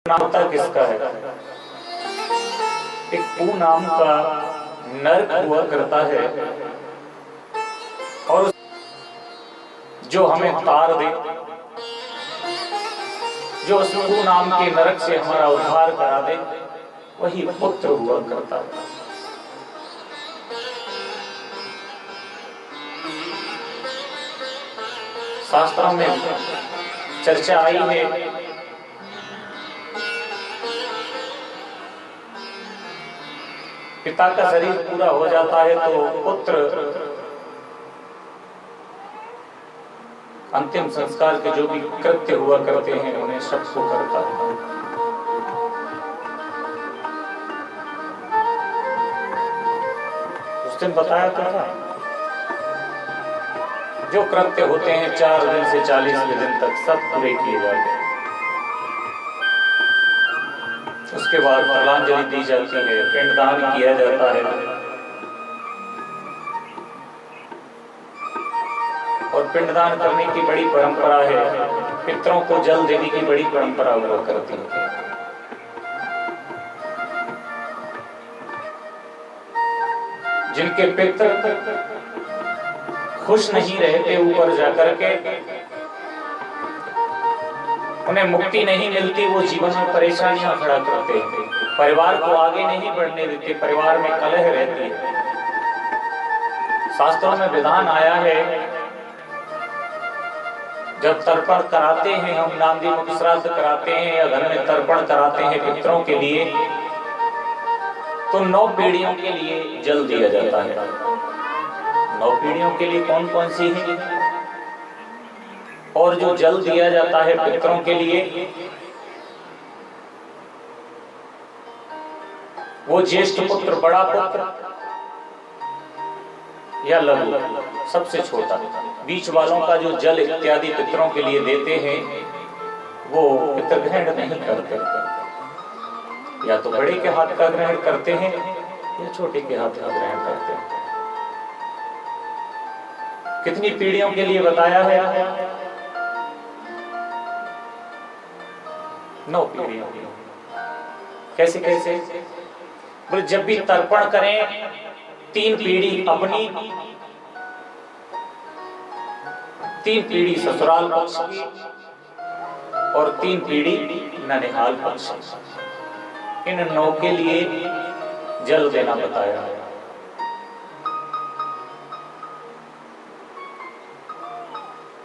नाता किसका है? एक पू नाम का नर्क हुआ करता है और जो हमें तार दे, जो उस पू नाम के नरक से हमारा उद्धार करा दे, वही पुत्र हुआ करता है। शास्त्रों में चर्चा आई है पिता का शरीर पूरा हो जाता है तो पुत्र अंतिम संस्कार के जो भी कृत्य हुआ करते हैं उन्हें सबको करता है। उस दिन बताया था जो कृत्य होते हैं 4 दिन से 40वें दिन तक सब पूरे किए जाते हैं। उसके बाद फलांजलि दी जाती है, पिंडदान किया जाता है और पिंडदान करने की बड़ी परंपरा है। पितरों को जल देने की बड़ी परंपरा हुआ करती है। जिनके पितर खुश नहीं रहते ऊपर जाकर के, उन्हें मुक्ति नहीं मिलती, वो जीवन में परेशानियां खड़ा करते हैं, परिवार को आगे नहीं बढ़ने देते, परिवार में कलह रहती है। शास्त्रों में विधान आया है जब तर्पण कराते हैं, हम नांदी मुख श्राद्ध कराते हैं या घर में तर्पण कराते हैं पितरों के लिए, तो 9 पीढ़ियों के लिए जल दिया जाता है। 9 पीढ़ियों के लिए कौन कौन सी है? और जो जल दिया जाता है पितरों के लिए वो ज्येष्ठ पुत्र, बड़ा पुत्र या लघु, सबसे छोटा, बीच वालों का जो जल इत्यादि पितरों के लिए देते हैं वो पितर ग्रहण नहीं करते। या तो बड़े के हाथ का ग्रहण करते हैं या छोटे के हाथ का ग्रहण करते हैं। कितनी पीढ़ियों के लिए बताया है? 9 पीढ़ियों। कैसे कैसे? बोले जब भी तर्पण करें 3 पीढ़ी अपनी, 3 पीढ़ी ससुराल पक्ष की और 3 पीढ़ी ननिहाल पक्ष की। इन 9 के लिए जल देना बताया है।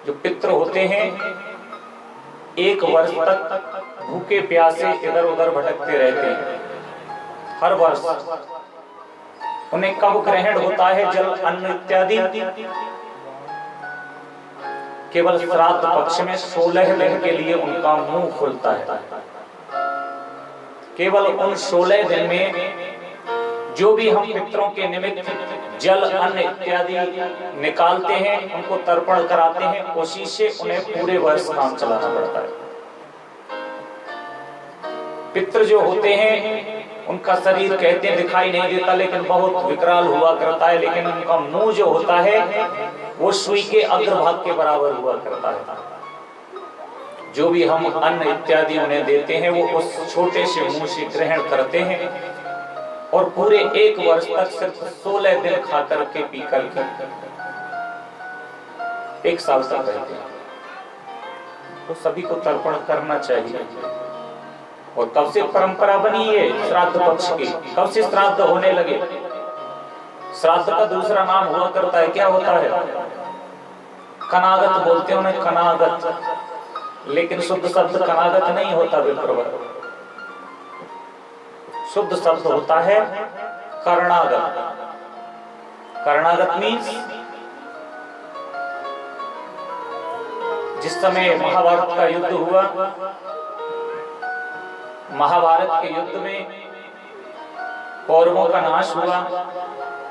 जो पितृ होते हैं 1 वर्ष तक भूखे प्यासे इधर उधर भटकते रहते हैं। हर वर्ष उन्हें कब ग्रहण होता है जल अन्न इत्यादि? केवल श्राद्ध पक्ष में 16 दिन के लिए उनका मुंह खुलता है। केवल उन 16 दिन में जो भी हम पितरों के निमित्त जल अन्न इत्यादि निकालते हैं, उनको तर्पण कराते हैं, कोशिश से उन्हें पूरे वर्ष काम चलाना पड़ता है। पितृ जो होते हैं उनका शरीर कहते हैं दिखाई नहीं देता, लेकिन बहुत विकराल हुआ करता है, लेकिन उनका मुंह जो होता है वो सुई के अग्रभाग के बराबर हुआ करता है। जो भी हम अन्न इत्यादि उन्हें देते हैं वो उस छोटे से मुंह से ग्रहण करते हैं और पूरे 1 वर्ष तक सिर्फ 16 दिन खा करके पी करके 1 साल तक रहते हैं। तो सभी को तर्पण करना चाहिए। और कब से परंपरा बनी है श्राद्ध पक्ष की? कब से श्राद्ध होने लगे? श्राद्ध का दूसरा नाम हुआ करता है, क्या होता है? कनागत बोलते हैं उन्हें, कनागत, लेकिन शुद्ध शब्द कनागत नहीं होता विप्रवर। शुद्ध शब्द होता है कर्णागत। कर्णागत मीन्स जिस समय महाभारत का युद्ध हुआ, महाभारत के युद्ध में कौरवों का नाश हुआ,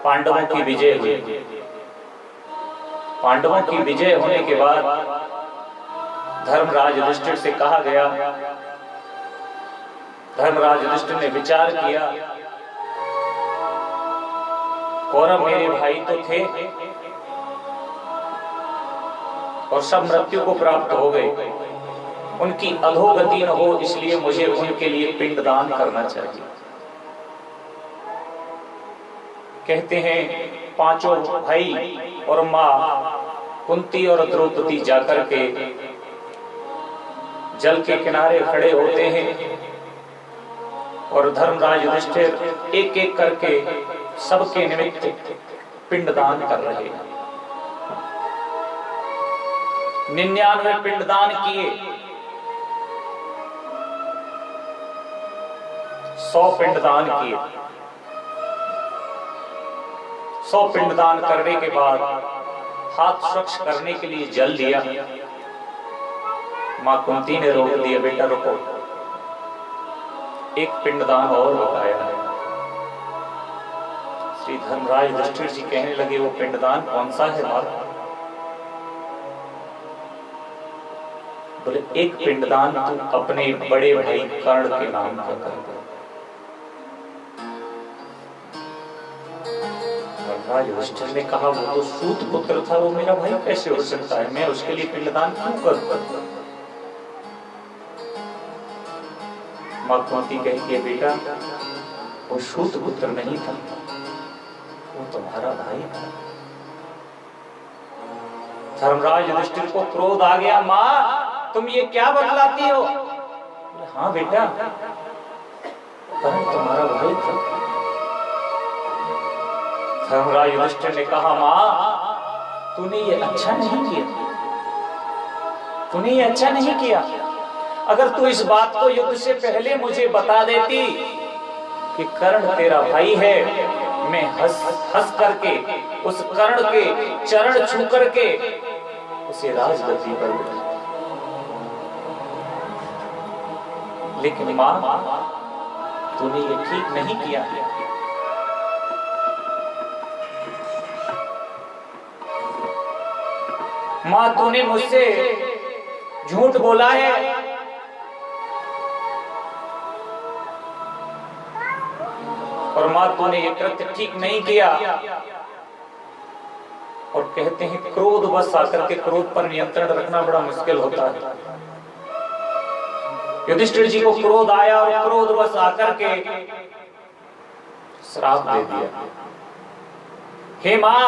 पांडवों की विजय हुई। पांडवों की विजय होने के बाद धर्मराज युधिष्ठिर से कहा गया, धर्मराज युधिष्ठिर ने विचार किया, कौरव मेरे भाई तो थे और सब मृत्यु को प्राप्त हो गए, उनकी अधोगति न हो, इसलिए मुझे उनके लिए पिंडदान करना चाहिए। कहते हैं पांचों भाई और माँ कुंती और द्रौपदी जाकर के जल के किनारे खड़े होते हैं और धर्मराज युधिष्ठिर एक एक करके सबके निमित्त पिंडदान कर रहे हैं। 99 पिंडदान किए, 100 पिंडदान किए। 100 पिंडदान करने के बाद हाथ स्वच्छ करने के लिए जल दिया। मां कुंती ने रोक दिया, बेटा रुको, एक पिंडदान और बताया है। श्री धर्मराज युधिष्ठिर जी कहने लगे, वो पिंडदान कौन सा है मां? बोले एक पिंडदान तू अपने बड़े भाई कर्ण के नाम का कर दे। धर्मराज युधिष्ठिर ने कहा, वो तो सूत पुत्र था, वो मेरा भाई कैसे हो सकता है, मैं उसके लिए पिंडदान क्यों करूं? मां कुंती कहती है, बेटा वो सूत पुत्र नहीं था, वो तुम्हारा भाई था। धर्मराज युधिष्ठिर को क्रोध आ गया, मां तुम ये क्या बतलाती हो? हाँ बेटा, कर्ण तुम्हारा भाई था। धर्मराज युधिष्ठिर ने कहा, मां तूने ये अच्छा नहीं किया, तूने ये अच्छा नहीं किया। अगर तू इस बात को युद्ध से पहले मुझे बता देती कि कर्ण तेरा भाई है, मैं हंस करके उस कर्ण के चरण छू करके उसे राजगद्दी पर बैठा। लेकिन मां तूने ये ठीक नहीं किया। मां तूने मुझसे झूठ बोला है, और मां तूने ये कृत्य ठीक नहीं किया। और कहते हैं क्रोध बस आकर के क्रोध पर नियंत्रण रखना बड़ा मुश्किल होता है। युधिष्ठिर जी को क्रोध आया और क्रोध बस आकर के श्राप दे दिया। हे मां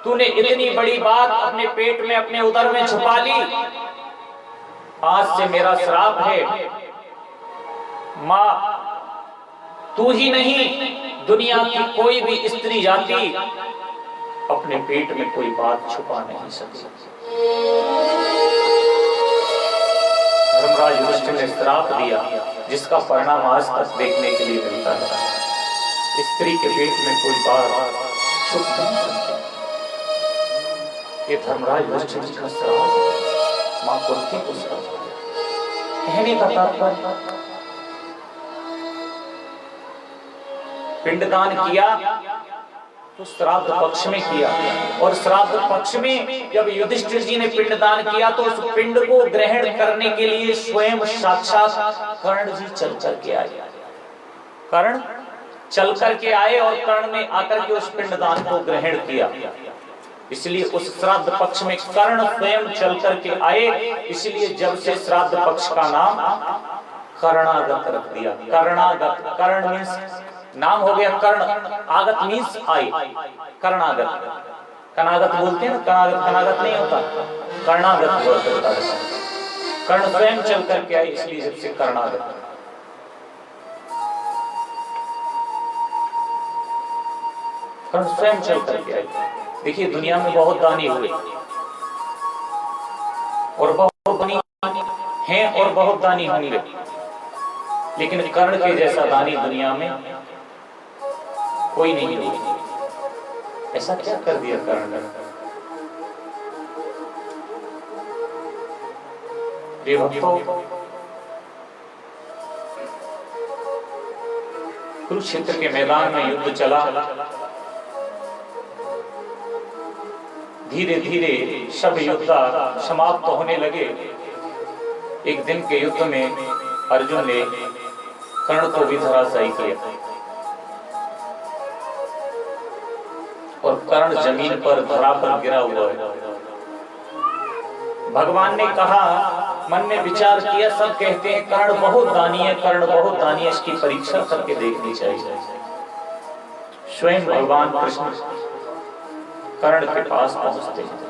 तूने इतनी बड़ी बात अपने पेट में अपने उदर में छुपा ली, आज से मेरा श्राप है। मां तू ही नहीं, दुनिया की कोई भी स्त्री जाति अपने पेट में कोई बात छुपा नहीं सकती। धर्मराज युधिष्ठिर ने श्राप दिया, जिसका परिणाम आज तक देखने के लिए मिलता है। स्त्री के पेट में कोई बात छुप नहीं सकती। ये धर्मराज युधिष्ठिर जी का श्राप मां कुंती को श्राप कहने का तात्पर्य, पिंडदान किया तो श्राद्ध पक्ष में किया, और श्राद्ध पक्ष में जब युधिष्ठिर जी ने पिंडदान किया तो उस पिंड को ग्रहण करने के लिए स्वयं साक्षात कर्ण जी चल करके आए। कर्ण चल करके आए और कर्ण ने आकर के उस पिंडदान को ग्रहण किया। इसलिए उस श्राद्ध पक्ष में कर्ण स्वयं चल करके आए, इसलिए जब से श्राद्ध पक्ष का नाम कर्णागत रख दिया। कर्णागत, कर्ण मीन्स नाम हो गया कर्ण, आगत मीन्स आई, कर्णागत। कनागत बोलते हैं ना, कनागत कनागत नहीं होता, कर्णागत बोलता है। कर्ण स्वयं चल करके आई, इसलिए जब से कर्णागत। कर्ण स्वयं चल करके आई। देखिए दुनिया में बहुत दानी हुए और बहुत दानी हैं और बहुत दानी होंगे, लेकिन कर्ण के जैसा दानी दुनिया में कोई नहीं होगा। ऐसा क्या कर दिया कर्ण ने? प्रिय भक्तों, कुरुक्षेत्र के मैदान में युद्ध चला। धीरे धीरे सब योद्धा समाप्त होने लगे। एक दिन के युद्ध में अर्जुन ने कर्ण को भी धराशायी किया और कर्ण जमीन पर धरा पर गिरा हुआ है। भगवान ने कहा मन में विचार किया, सब कहते हैं कर्ण बहुत दानी है, कर्ण बहुत दानी है, इसकी परीक्षा करके देखनी चाहिए। स्वयं भगवान कृष्ण कर्ण के पास पहुंचते हैं,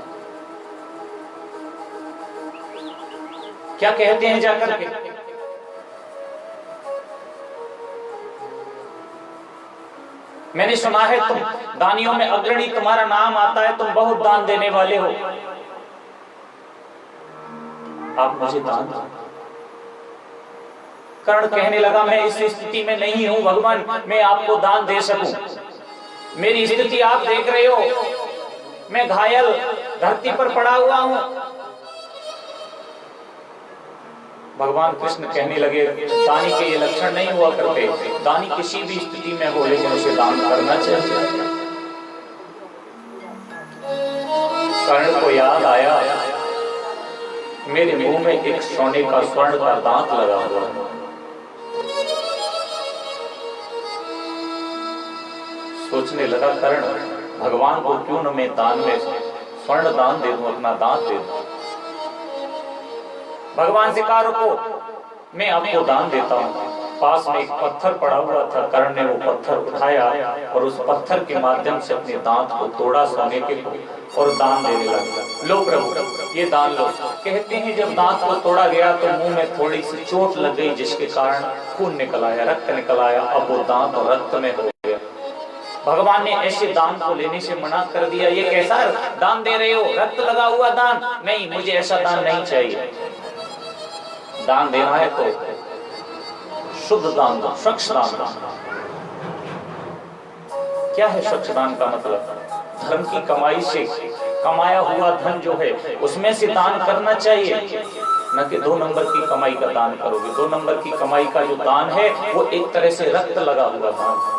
क्या कहते हैं जाकर के? मैंने सुना है तुम दानियों में अग्रणी, तुम्हारा नाम आता है, तुम बहुत दान देने वाले हो, आप मुझे दान दो। कर्ण कहने लगा मैं इस स्थिति में नहीं हूं भगवान, मैं आपको दान दे सकूं। मेरी स्थिति आप देख रहे हो, मैं घायल धरती पर पड़ा हुआ हूं। भगवान कृष्ण कहने लगे दानी के ये लक्षण नहीं हुआ करते, दानी किसी भी स्थिति में हो लेकिन उसे दान करना चाहिए। कर्ण को याद आया मेरे मुंह में एक सोने का स्वर्ण का दांत लगा हुआ है, सोचने लगा कर्ण भगवान को क्यों न मैं दान में स्वर्ण दान दे दूं, अपना दांत दे दूं। भगवान से कहा रुको, मैं आपको दान देता हूं। पास में एक पत्थर पड़ा हुआ था, कर्ण ने वो पत्थर उठाया और उस पत्थर के माध्यम से अपने दांत को तोड़ा सोने के और दान देने लगा। लो प्रभु ये दान लो। कहते हैं जब दांत को तोड़ा गया तो मुंह में थोड़ी सी चोट लग गई, जिसके कारण खून निकल आया, रक्त निकल आया। अब वो दांत और रक्त में हो गया। भगवान ने ऐसे दान को लेने से मना कर दिया। ये कैसा दान दे रहे हो, रक्त लगा हुआ दान? नहीं, मुझे ऐसा दान नहीं चाहिए। दान देना है तो शुद्ध दान दो, स्वच्छ दान दो। क्या है स्वच्छ दान का मतलब? धर्म की कमाई से कमाया हुआ धन जो है उसमें से दान करना चाहिए, न कि 2 नंबर की कमाई का दान करोगे। 2 नंबर की कमाई का जो दान है वो एक तरह से रक्त लगा हुआ दान है।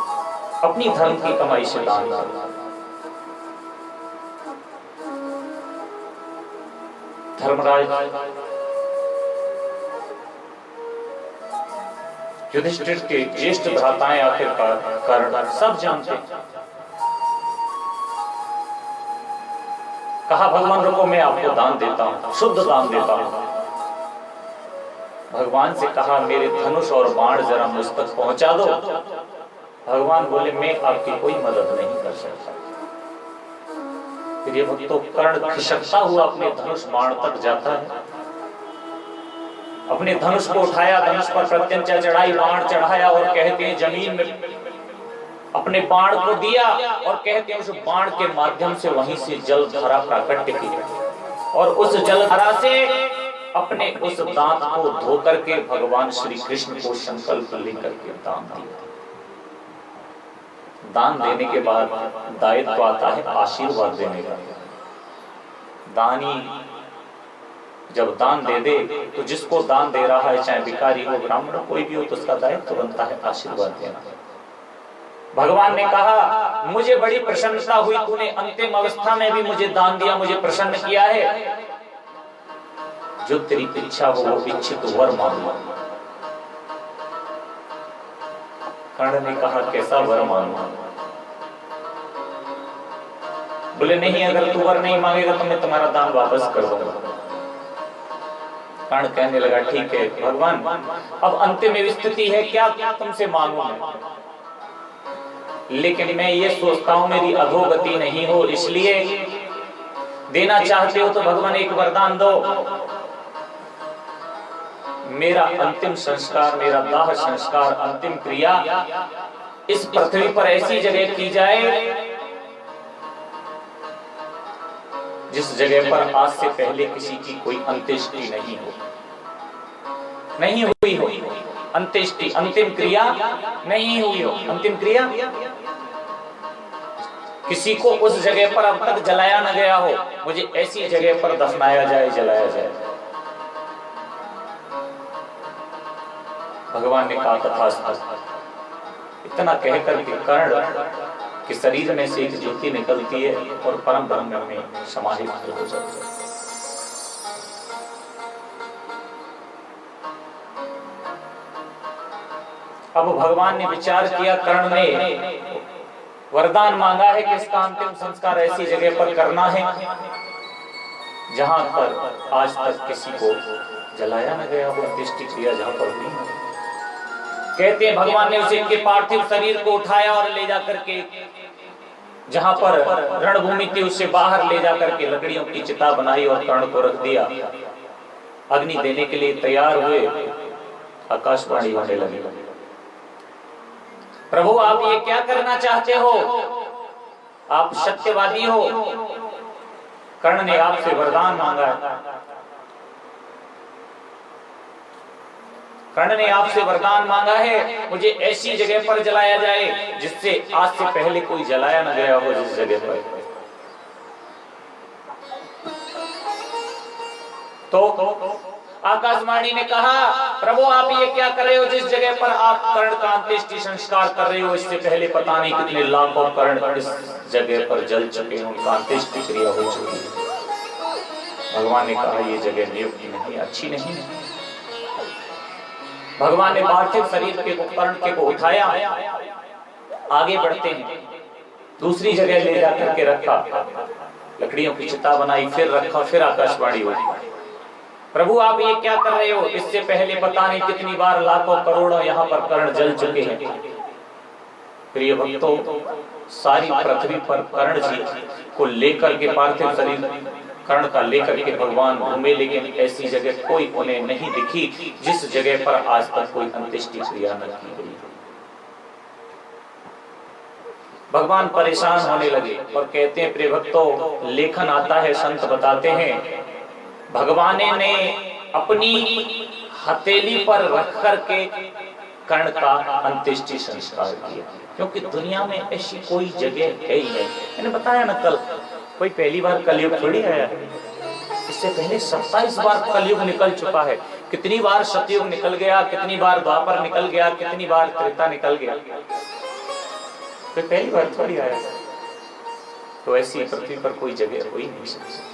अपनी धर्म की कमाई से दान करो। धर्मराज युधिष्ठिर के ज्येष्ठ भ्राताएं आखिरकार कर्ण सब जानते। कहा भगवान रुको, मैं आपको दान देता हूं, शुद्ध दान देता हूं। भगवान से कहा मेरे धनुष और बाण जरा मुझ तक पहुंचा दो। भगवान बोले मैं आपकी कोई मदद नहीं कर सकता। फिर ये भक्तों कर्ण खिसकता हुआ अपने धनुष बाण तक जाता है, अपने धनुष को उठाया, धनुष पर प्रत्यंचा चढ़ाई, बाण चढ़ाया और कहते हैं जमीन में अपने बाण को दिया और कहते हैं उस बाण के माध्यम से वहीं से जल धारा प्राकट्य की और उस जल धारा से अपने उस दांत को धो करके भगवान श्री कृष्ण को संकल्प लेकर के दान दिया। दान देने के बाद दायित्व आता है आशीर्वाद देने का। दानी जब दान दे दे तो जिसको दान दे रहा है, चाहे भिखारी हो, ब्राह्मण हो, कोई भी हो, तो उसका दायित्व बनता है आशीर्वाद देना। भगवान ने कहा मुझे बड़ी प्रसन्नता हुई, तूने अंतिम अवस्था में भी मुझे दान दिया, मुझे प्रसन्न किया है। जो तेरी इच्छा हो वो इच्छित वर मांगो। कर्ण ने कहा कैसा वर मांगो? बोले नहीं, अगर तू वर नहीं मांगेगा तो मैं तुम्हारा दान वापस कर दूंगा। कर्ण कहने लगा ठीक है भगवान, अब अंतिम स्थिति है, क्या तुमसे मांगू मैं? लेकिन मैं ये सोचता हूं मेरी अधोगति नहीं हो, इसलिए देना चाहते हो तो भगवान एक वरदान दो। मेरा अंतिम संस्कार, मेरा दाह संस्कार, अंतिम क्रिया इस पृथ्वी पर ऐसी जगह की जाए जिस जगह पर आज से पहले किसी की कोई अंत्येष्टि नहीं हुई हो, अंत्येष्टि अंतिम क्रिया नहीं हुई हो। अंतिम क्रिया किसी को उस जगह पर अब तक जलाया न गया हो, मुझे ऐसी जगह पर दफनाया जाए, जलाया जाए। भगवान ने कहा तथास्तु। इतना कहकर के कर्ण के शरीर में से एक ज्योति निकलती है और परम ब्रह्म में समाहित हो जाती है। अब भगवान ने विचार किया, कर्ण ने वरदान मांगा है कि इसका अंतिम संस्कार ऐसी जगह पर करना है जहां पर आज तक किसी को जलाया न गया हो अंत्येष्टि क्रिया जहां पर हुई। कहते हैं भगवान ने उसे इनके पार्थिव शरीर को उठाया और ले जाकर के जहां पर रणभूमि थी उससे बाहर ले जाकर के लकड़ियों की चिता बनाई और कर्ण को रख दिया। अग्नि देने के लिए तैयार हुए, आकाशवाणी होने लगी, प्रभु आप ये क्या करना चाहते हो? आप सत्यवादी हो। कर्ण ने आपसे वरदान मांगा है, कर्ण ने आपसे वरदान मांगा है, मुझे ऐसी जगह पर जलाया जाए जिससे आज से पहले कोई जलाया न गया हो जिस जगह पर। तो आकाशवाणी ने कहा प्रभु आप ये क्या कर रहे हो? जिस जगह पर आप कर्ण का अंत्येष्टि संस्कार कर रहे हो इससे पहले पता नहीं कितने लाखों कर्ण इस जगह पर जल चुके हैं, उनका अंत्येष्टि क्रिया हो चुकी है। भगवान ने कहा ये जगह नियुक्त नहीं, अच्छी नहीं है। भगवान ने पार्थिव शरीर के कर्ण के को उठाया, आगे बढ़ते हैं, दूसरी जगह ले जाकर के रखा, लकड़ियों की चिता बनाई, फिर रखा, फिर आकाशवाणी हुई प्रभु आप ये क्या कर रहे हो? इससे पहले पता नहीं कितनी बार लाखों करोड़ों यहाँ पर कर्ण जल चुके हैं। प्रिय भक्तों, सारी पृथ्वी पर कर्ण जी को लेकर के पार्थिव शरीर कर्ण का लेकर के भगवान घूमे, लेकिन ऐसी जगह कोई उन्हें नहीं दिखी जिस जगह पर आज तक कोई अंत्येष्टि क्रिया न की गई। भगवान परेशान होने लगे और कहते हैं प्रिय भक्तों, लेखन आता है, संत बताते हैं भगवान ने अपनी हथेली पर रख करके कर्ण का अंत्येष्टि संस्कार किया, क्योंकि दुनिया में ऐसी कोई जगह है ही नहीं। मैंने बताया ना कल, कोई पहली बार कलयुग थोड़ी आया है, इससे पहले 27 बार कलयुग निकल चुका है। कितनी बार सतयुग निकल गया, कितनी बार द्वापर निकल गया, कितनी बार त्रेता निकल गया, कोई पहली बार थोड़ी आया। तो ऐसी पृथ्वी पर कोई जगह हुई नहीं सकती।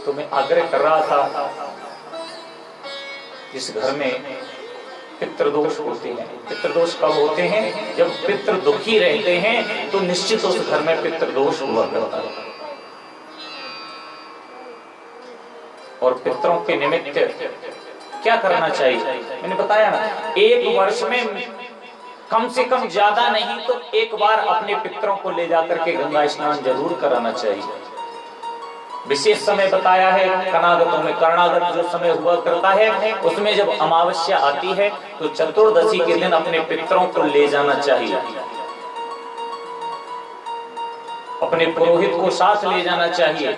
तो मैं आग्रह कर रहा था, जिस घर में पितृदोष होते हैं, पितृदोष कब होते हैं? जब पितृ दुखी रहते हैं तो निश्चित उस घर में पितृदोष हुआ करता है। और पितरों के निमित्त क्या करना चाहिए? मैंने बताया ना, एक वर्ष में कम से कम ज्यादा नहीं तो एक बार अपने पितरों को ले जाकर के गंगा स्नान जरूर कराना चाहिए। विशेष समय बताया है कनागतों में, कर्णागत जो समय हुआ करता है उसमें जब अमावस्या आती है तो चतुर्दशी के दिन अपने पितरों को ले जाना चाहिए, अपने पुरोहित को साथ ले जाना चाहिए,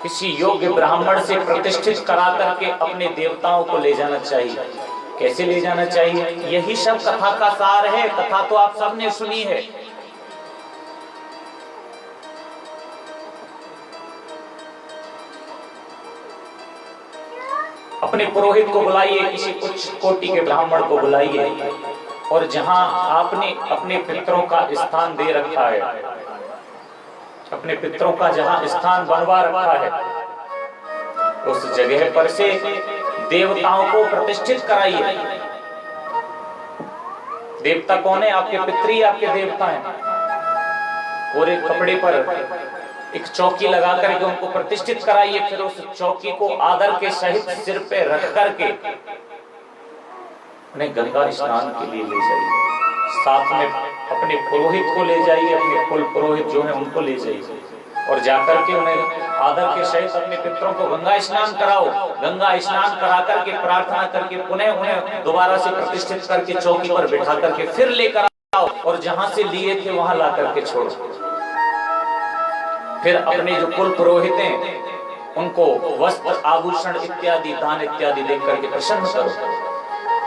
किसी योग्य ब्राह्मण से प्रतिष्ठित करा करके अपने देवताओं को ले जाना चाहिए। कैसे ले जाना चाहिए? यही सब कथा का सार है। कथा तो आप सबने सुनी है। अपने पुरोहित को बुलाइए, किसी उच्च कोटि के ब्राह्मण को बुलाइए, और जहां आपने अपने पितरों का स्थान दे रखा है, अपने पितरों का जहां स्थान बनवा रखा है, उस जगह पर से देवताओं को प्रतिष्ठित कराइए। देवता कौन है? आपके पितरी, आपके देवता हैं। पूरे कपड़े पर एक चौकी लगा करके उनको प्रतिष्ठित कराइए, फिर उस चौकी को आदर के सहित सिर पे रख करके उन्हें गंगा स्नान के लिए ले जाइए। साथ में अपने पुरोहित को ले जाइए, अपने कुल पुरोहित जो है उनको ले जाइए, और जाकर के उन्हें आदर के सहित अपने पितरों को गंगा स्नान कराओ। गंगा स्नान करा करके प्रार्थना करके पुनः उन्हें दोबारा से प्रतिष्ठित करके चौकी पर बिठा करके फिर लेकर आओ, और जहां से लिए थे वहां ला करके छोड़ो। फिर अपने जो कुल पुरोहित हैं उनको वस्त्र, आभूषण इत्यादि, दान इत्यादि देख करके प्रसन्न करो।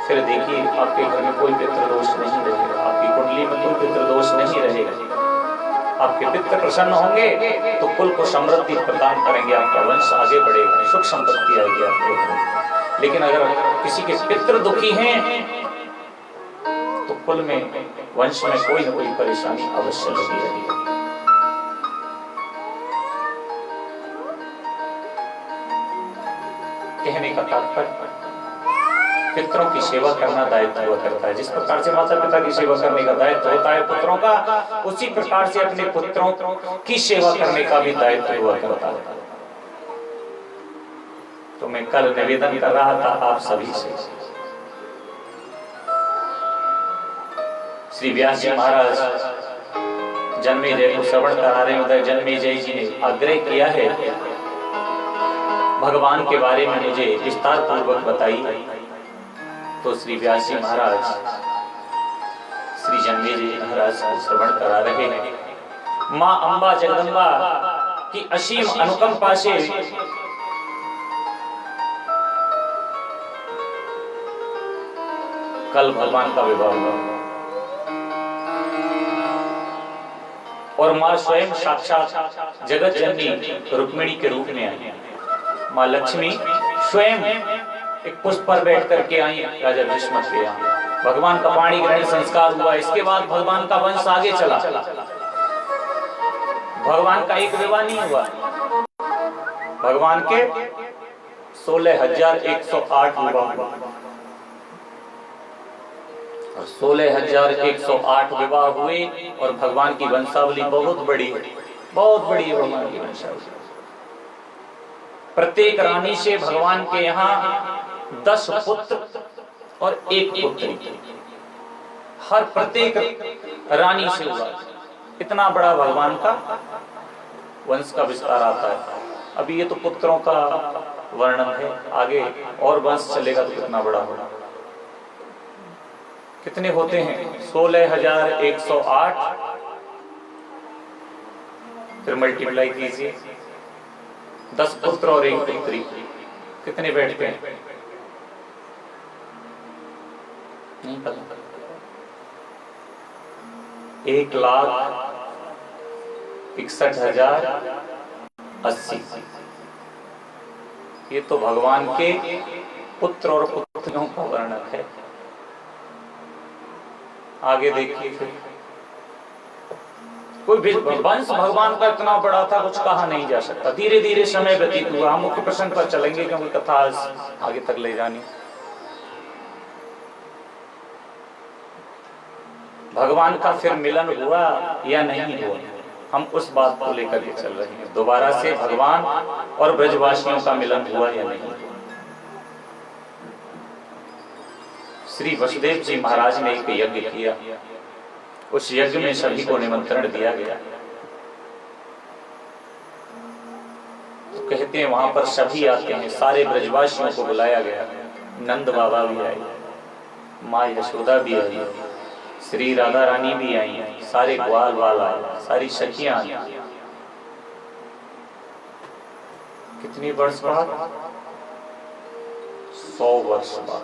फिर देखिए आपके घर में कोई पितृदोष नहीं रहेगा, आपकी कुंडली में कोई पितृदोष नहीं रहेगा। आपके पितृ प्रसन्न होंगे तो कुल को समृद्धि प्रदान करेंगे, आपका वंश आगे बढ़ेगा, सुख संपत्ति आएगी आपके घर में। लेकिन अगर किसी के पितृ दुखी हैं तो कुल में, वंश में कोई न कोई परेशानी अवश्य लगी रहेगी। कहने का तात्पर्य, पितरों की सेवा करना दायित्व हुआ करता है। जिस प्रकार से माता पिता की सेवा करने का दायित्व होता है पुत्रों का, उसी प्रकार से अपने पुत्रों की सेवा करने का भी दायित्व हुआ करता है। तो मैं कल निवेदन कर रहा था आप सभी से, श्री व्यास जी महाराज जन्मेजय को श्रवण करा रहे उधर जन्मेजय जी ने आग्रह किया है भगवान के बारे में मुझे विस्तार पूर्वक बताइए। तो श्री व्यास जी महाराज श्री जन्मेजय महाराज को श्रवण करा रहे हैं। माँ अम्बा जगदम्बा की असीम अनुकंपा से कल भगवान का विवाह हुआ और माँ स्वयं साक्षात जगत जननी रुक्मिणी के रूप में आई। माँ लक्ष्मी स्वयं एक पुष्प पर बैठ करके आई राजा भीष्म के यहाँ। भगवान का पाणी ग्रहण संस्कार हुआ। इसके बाद भगवान का वंश आगे चला। भगवान का एक विवाह नहीं हुआ, भगवान के 16,108 विवाह हुआ और 16,108 विवाह हुए और भगवान की वंशावली बहुत बड़ी है भगवान की वंशावली। प्रत्येक रानी से भगवान के यहाँ 10 पुत्र और 1 पुत्री, हर प्रत्येक रानी से हुआ। इतना बड़ा भगवान का वंश का विस्तार आता है। अभी ये तो पुत्रों का वर्णन है, आगे और वंश चलेगा तो कितना बड़ा होगा। कितने होते हैं? 16,108, फिर मल्टीप्लाई कीजिए, 10 पुत्र और 1 पुत्री, कितने बैठते हैं? नहीं पता। 1,61,080। ये तो भगवान के पुत्र और पुत्रियों का वर्णन है। आगे देखिए, फिर कोई भी वंश भगवान का इतना बड़ा था कुछ कहा नहीं जा सकता। धीरे धीरे समय व्यतीत हुआ। हम मुख्य प्रसंग पर चलेंगे क्योंकि कथा आगे तक ले जानी। भगवान का फिर मिलन हुआ या नहीं हुआ, हम उस बात को लेकर के चल रहे हैं। दोबारा से भगवान और ब्रजवासियों का मिलन हुआ या नहीं। श्री वसुदेव जी महाराज ने एक यज्ञ किया। उस यज्ञ में सभी को निमंत्रण दिया गया। तो कहते हैं वहां पर सभी आते हैं, सारे ब्रजवासियों को बुलाया गया। नंद बाबा भी आए, माँ यशोदा भी आई, श्री राधा रानी भी आई, सारे ग्वाल वाल आए, सारी सखियां आई। कितनी वर्ष बाद? 100 वर्ष बाद।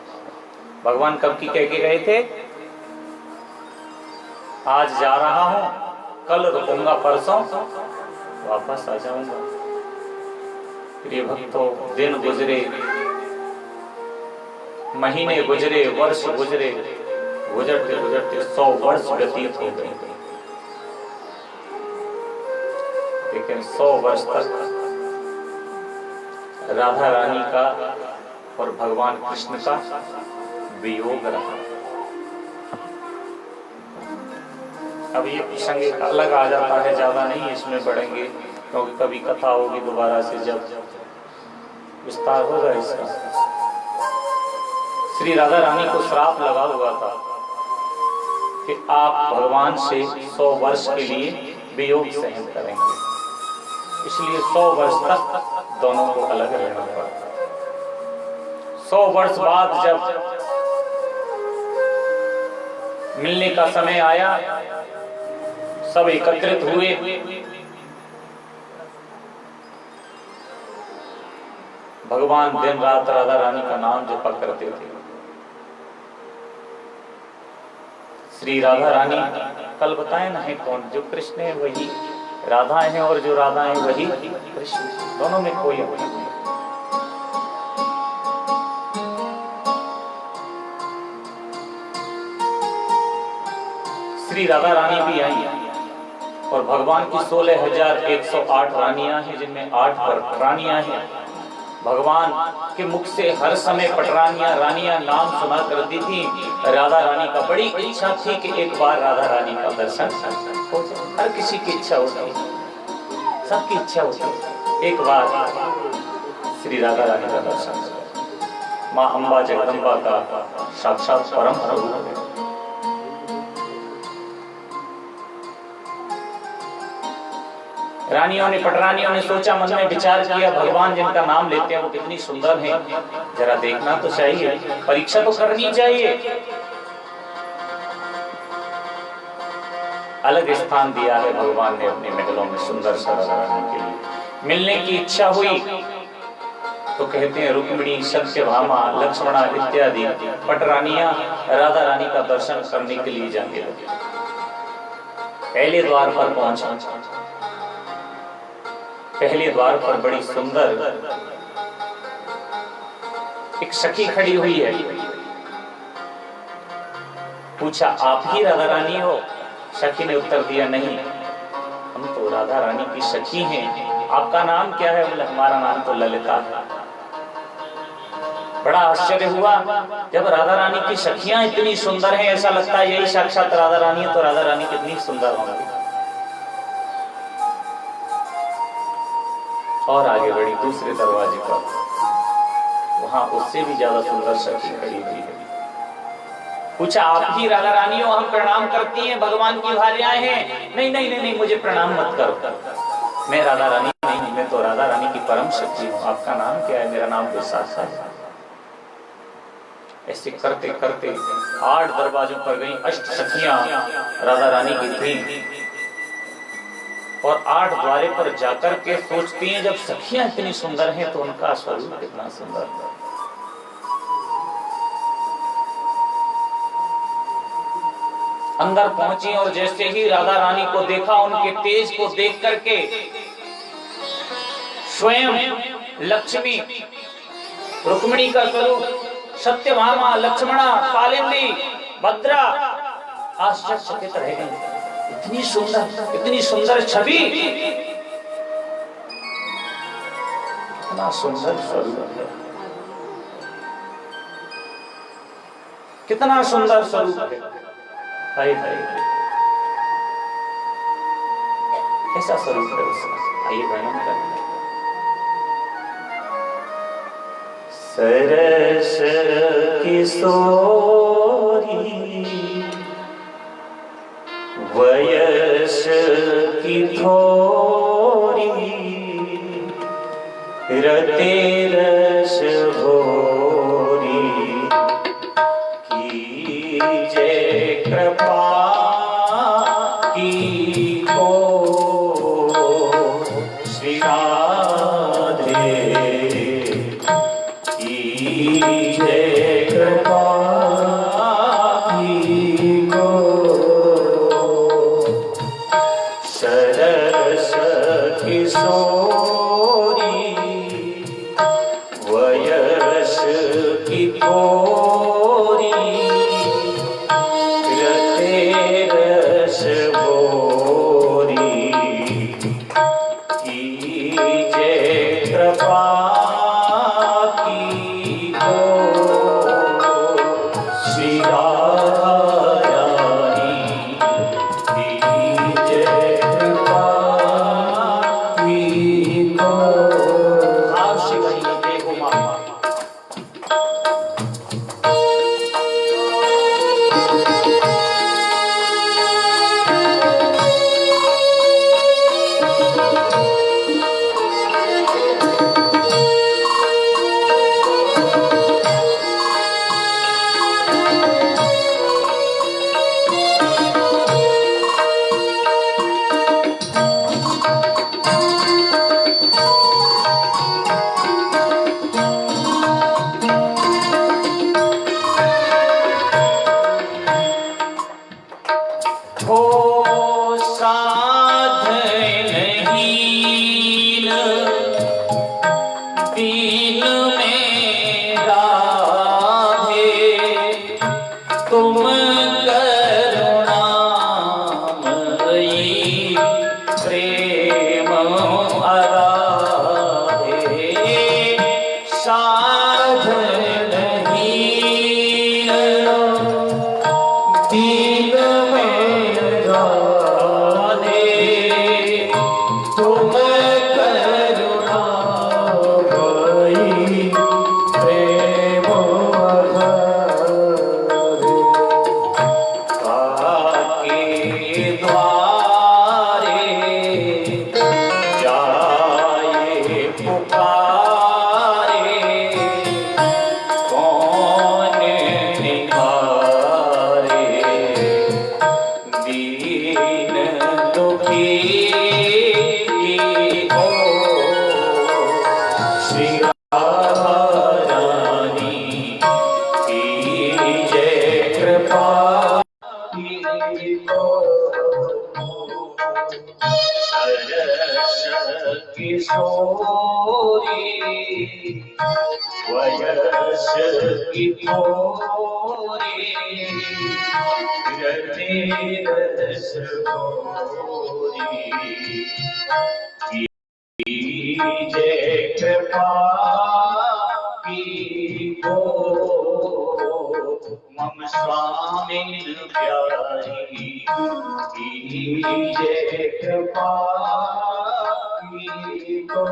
भगवान कब की कह के गए थे? आज जा रहा हूं, कल रुकूंगा, परसों वापस आ जाऊंगा। प्रिय भक्तों, दिन गुजरे, महीने गुजरे, वर्ष गुजरे, गुजरते गुजरते 100 वर्ष व्यतीत हो गए। लेकिन 100 वर्ष तक राधा रानी का और भगवान कृष्ण का वियोग रहा। अब ये प्रसंग एक अलग आ जाता है, ज्यादा नहीं इसमें बढ़ेंगे क्योंकि कभी कथा होगी दोबारा से जब विस्तार होगा इसका। श्री राधा रानी को श्राप लगा हुआ था कि आप भगवान से 100 वर्ष के लिए वियोग सहन करेंगे। इसलिए 100 वर्ष तक दोनों को अलग रहना पड़ा। 100 वर्ष बाद जब मिलने का समय आया, सब एकत्रित हुए। भगवान दिन रात राधा रानी का नाम जपा करते थे। श्री राधा रानी कल बताए ना है कौन? जो कृष्ण है वही राधा है और जो राधा है वही कृष्ण। दोनों में कोई अंतर नहीं। श्री राधा रानी भी आई और भगवान की 16,108 रानियां हैं, जिनमें 8 पटरानियां हैं। भगवान के मुख से हर समय पटरानियां रानियां नाम सुना करती थी। राधा रानी का बड़ी इच्छा थी कि एक बार राधा रानी का दर्शन हो जाए। हर किसी की इच्छा होती है, सबकी इच्छा होती है एक बार श्री राधा रानी का दर्शन करें। माँ अम्बा जगदम्बा का साक्षात परम स्वरूप है। रानियों ने, पटरानियों ने सोचा, मन में विचार किया, भगवान जिनका नाम लेते हैं वो कितनी सुंदर हैं, जरा देखना तो चाहिए, परीक्षा तो करनी चाहिए। अलग स्थान दिया है भगवान ने अपने महलों में सुंदर सा रानी के लिए। मिलने की इच्छा हुई तो कहते हैं रुक्मिणी, सत्यभामा, लक्ष्मणा इत्यादि पटरानियां राधा रानी का दर्शन करने के लिए जाने लगी। पहले द्वार पर पहुंचा। पहले द्वार पर बड़ी सुंदर एक सखी खड़ी हुई है। पूछा, आप ही राधा रानी हो? सखी ने उत्तर दिया, नहीं, हम तो राधा रानी की सखी हैं। आपका नाम क्या है? बोले, हमारा नाम तो ललिता है। बड़ा आश्चर्य हुआ, जब राधा रानी की सखियां इतनी सुंदर हैं, ऐसा लगता है यही साक्षात राधा रानी है, तो राधा रानी कितनी सुंदर होंगी। और आगे बढ़ी दूसरे दरवाजे पर, वहां उससे भी ज्यादा सुंदर सखी खड़ी हुई है। पूछा, आप ही राधा रानी हो? हम प्रणाम करती हैं, भगवान की भार्याएं हैं। नहीं नहीं नहीं, मुझे प्रणाम मत करो, मैं राधा रानी नहीं, मैं तो राधा रानी की परम सखी हूँ। आपका नाम क्या है? मेरा नाम विशाखा है। ऐसे करते करते 8 दरवाजों पर गई। अष्ट सखियां राधा रानी की थी और 8 द्वारे पर जाकर के सोचती हैं, जब सखियां इतनी सुंदर हैं तो उनका स्वरूप कितना सुंदर है। अंदर पहुंची और जैसे ही राधा रानी को देखा, उनके तेज को देख करके स्वयं लक्ष्मी, रुक्मिणी का स्वरूप, सत्यभामा, लक्ष्मणा, कालिंदी, भद्रा आश्चर्यचकित रह गई। इतनी सुंदर छवि, कितना सुंदर स्वरूप है, कितना सुंदर स्वरूप है। हाय हाय, कैसा स्वरूप है उसका, आइए वर्णन करते हैं। सरस किशोरी वयस की थोरी, रते रस भोरी, कीजे कृपा की को श्री राधे, कीजे कृपा की को। सरस किशोरी वयस की थोरी, रते रस भोरी, कीजे कृपा की को श्री राधा रानी, कीजे कृपा की को। आप शिवरी देखो मामा, किशोरी वयस की थोरी रते रस भोरी कीजे कृपा की को मम स्वामी प्यारी कीजे कृपा की को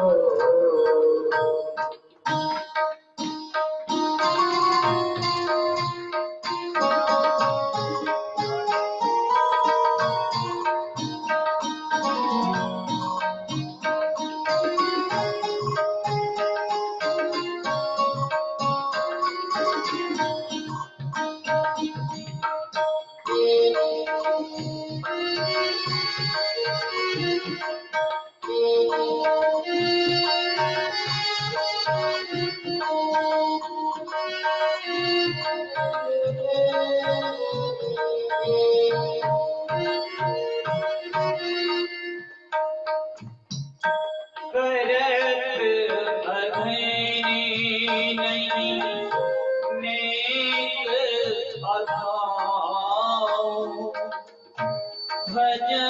भजन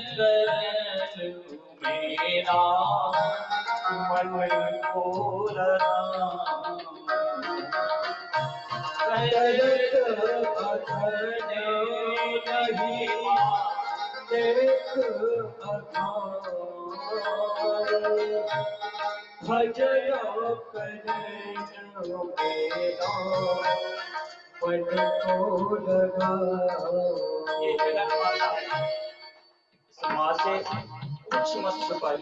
करन मेरा मन को करत अखने नहीं देख भजन करन मेरा मन को लगा। ये जगत माता है, समाज से कुछ मत छुपाई,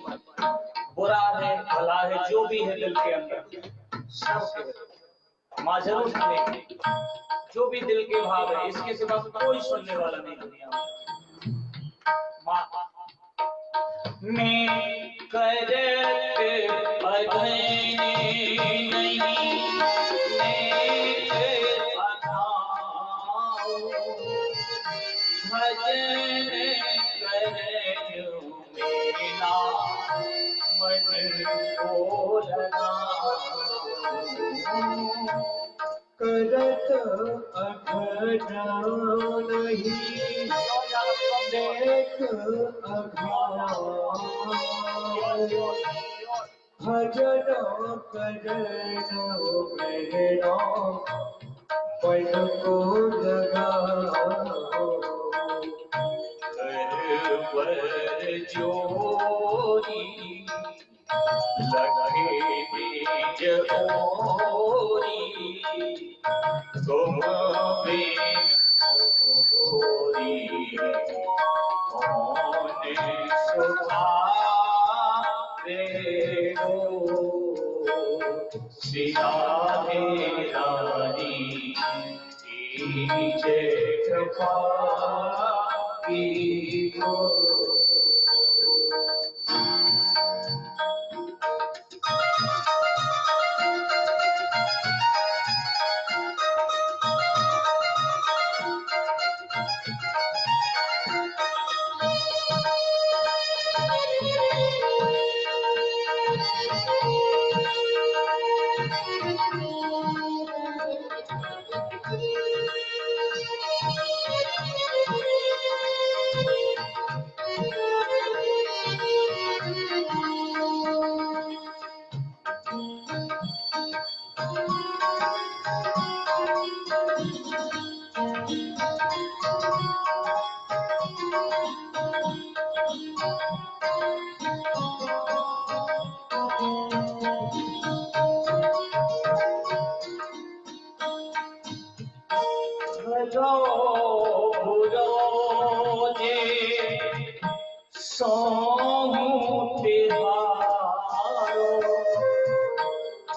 बुरा है भला है जो भी है दिल के अंदर सब माँ जरूर सुनेगी, जो भी दिल के भाव है इसके सिवा कोई सुनने वाला नहीं दुनिया में। माँ मैं करत अधने नहीं भजन करन मेरा मन को लगा। करत अघना नहीं देख अघान भजन करन मेरा मन को लगा। करवर जोरी लगे बीज ओरी तुम बिन ओरी कौन सुधारे हो सिया रानी कीजे कृपा की को।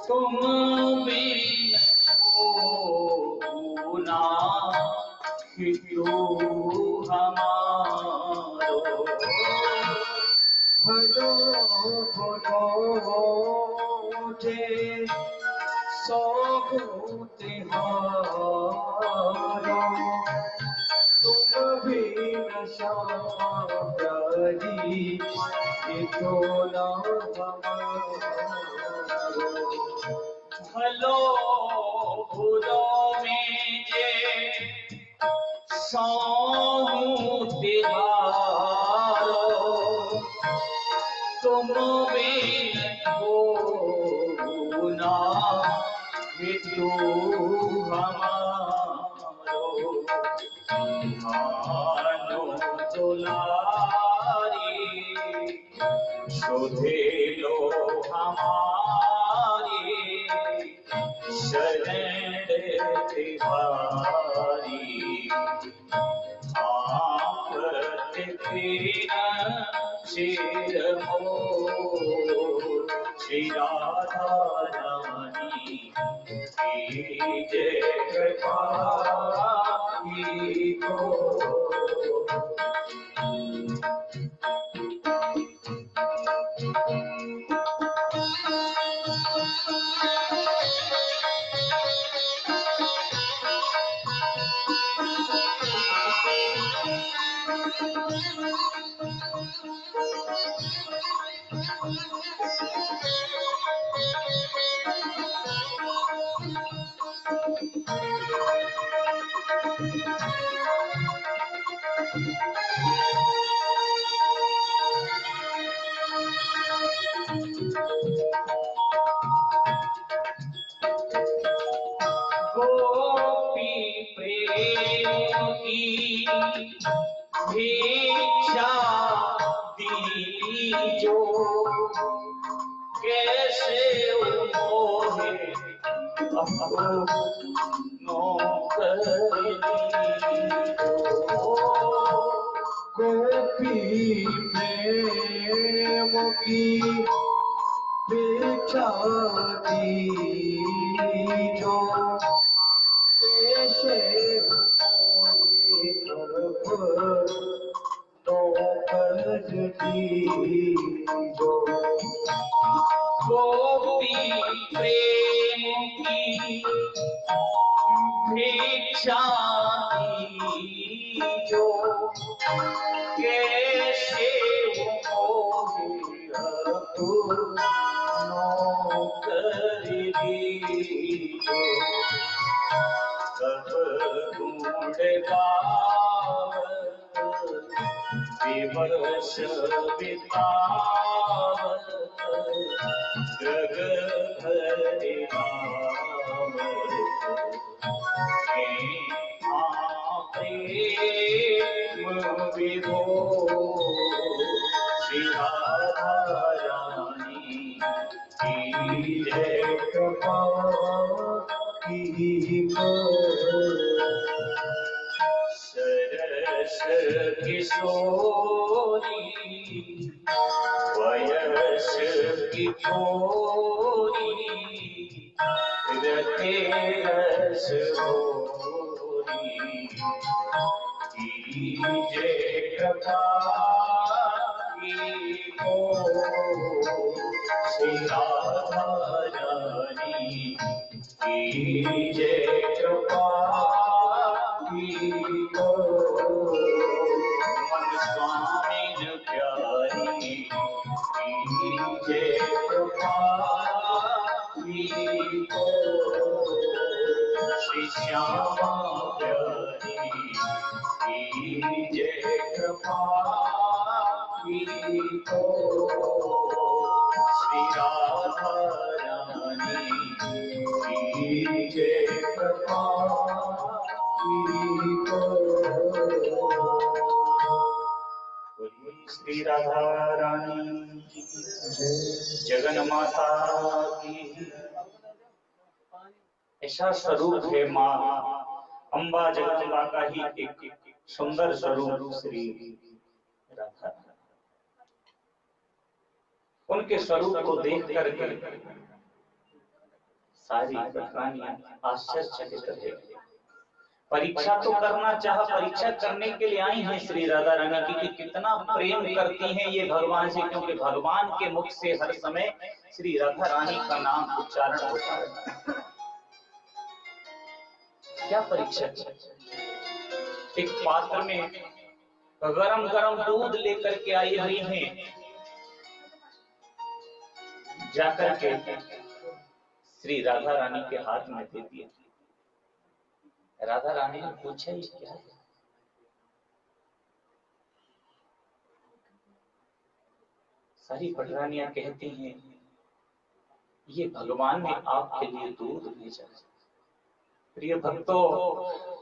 तुम बिन होना हितू हमारो भलो भलो जे सो तिहारो तुम बिन शादी हितो ना मानो दुलारी शोधे लो हमारी शरण तिवारी आप शिर हो श्री राधा रानी की जय कृपा की हो। गोपी प्रेम की भिक्षा दीजो कैसे उन्होंने गोपी प्रेम की भिक्षा दीजो कैसे तो कर्ज दीजो। गोपी प्रेम की भिक्षा दीजो कैसे नौकर दीजो। सब ढूंढ गावत दिवस बितावत जग भरि प्रेम विभो श्री राधा रानी की जय कृपा की हो। सरस किशोरी वयस की छोरी रते रस होरी कीजे कृपा की हो श्री राधा रानी कीजे कृपा की हो। मन स्वामी प्यारी कीजे कृपा की हो श्री श्यामा प्यारी कीजे कृपा की हो श्री राधा रानी कीजे कृपा की हो। श्री राधा रानी जगन माता की। ऐसा स्वरूप है माँ अम्बा जगदम्बा का ही एक सुंदर स्वरूप श्री राधा। उनके स्वरूप को देख करके सारी प्राणियां आश्चर्यचकित रहे। परीक्षा तो करना चाह, परीक्षा करने के लिए आई हैं श्री राधा रानी की कि कितना प्रेम करती हैं ये भगवान से, क्योंकि भगवान के मुख से हर समय श्री राधा रानी का नाम उच्चारण होता है। क्या परीक्षा? एक पात्र में गरम गरम दूध लेकर के आई हुई हैं, जाकर के श्री राधा रानी के हाथ में दे दिया। राधा रानी ने पूछा ये क्या है? सारी पटरानियां कहती हैं ये भगवान ने आपके लिए दूध भेजा है। प्रिय भक्तों,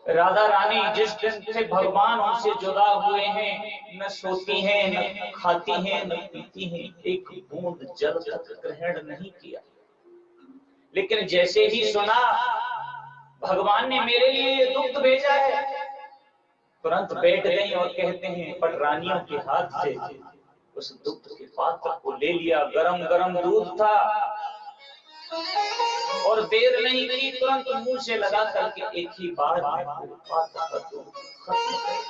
राधा रानी जिस दिन से भगवान उनसे जुदा हुए हैं, न सोती हैं, न खाती हैं, न पीती हैं, एक बूंद जल तक ग्रहण नहीं किया। लेकिन जैसे ही सुना भगवान ने मेरे लिए ये दुग्ध भेजा है, तुरंत बैठ गई और कहते हैं पटरानियों के हाथ से उस दुग्ध के पात्र को ले लिया। गरम गरम दूध था और देर नहीं की, तुरंत मुंह से लगा करके एक ही बार में पात्र का दूध खत्म कर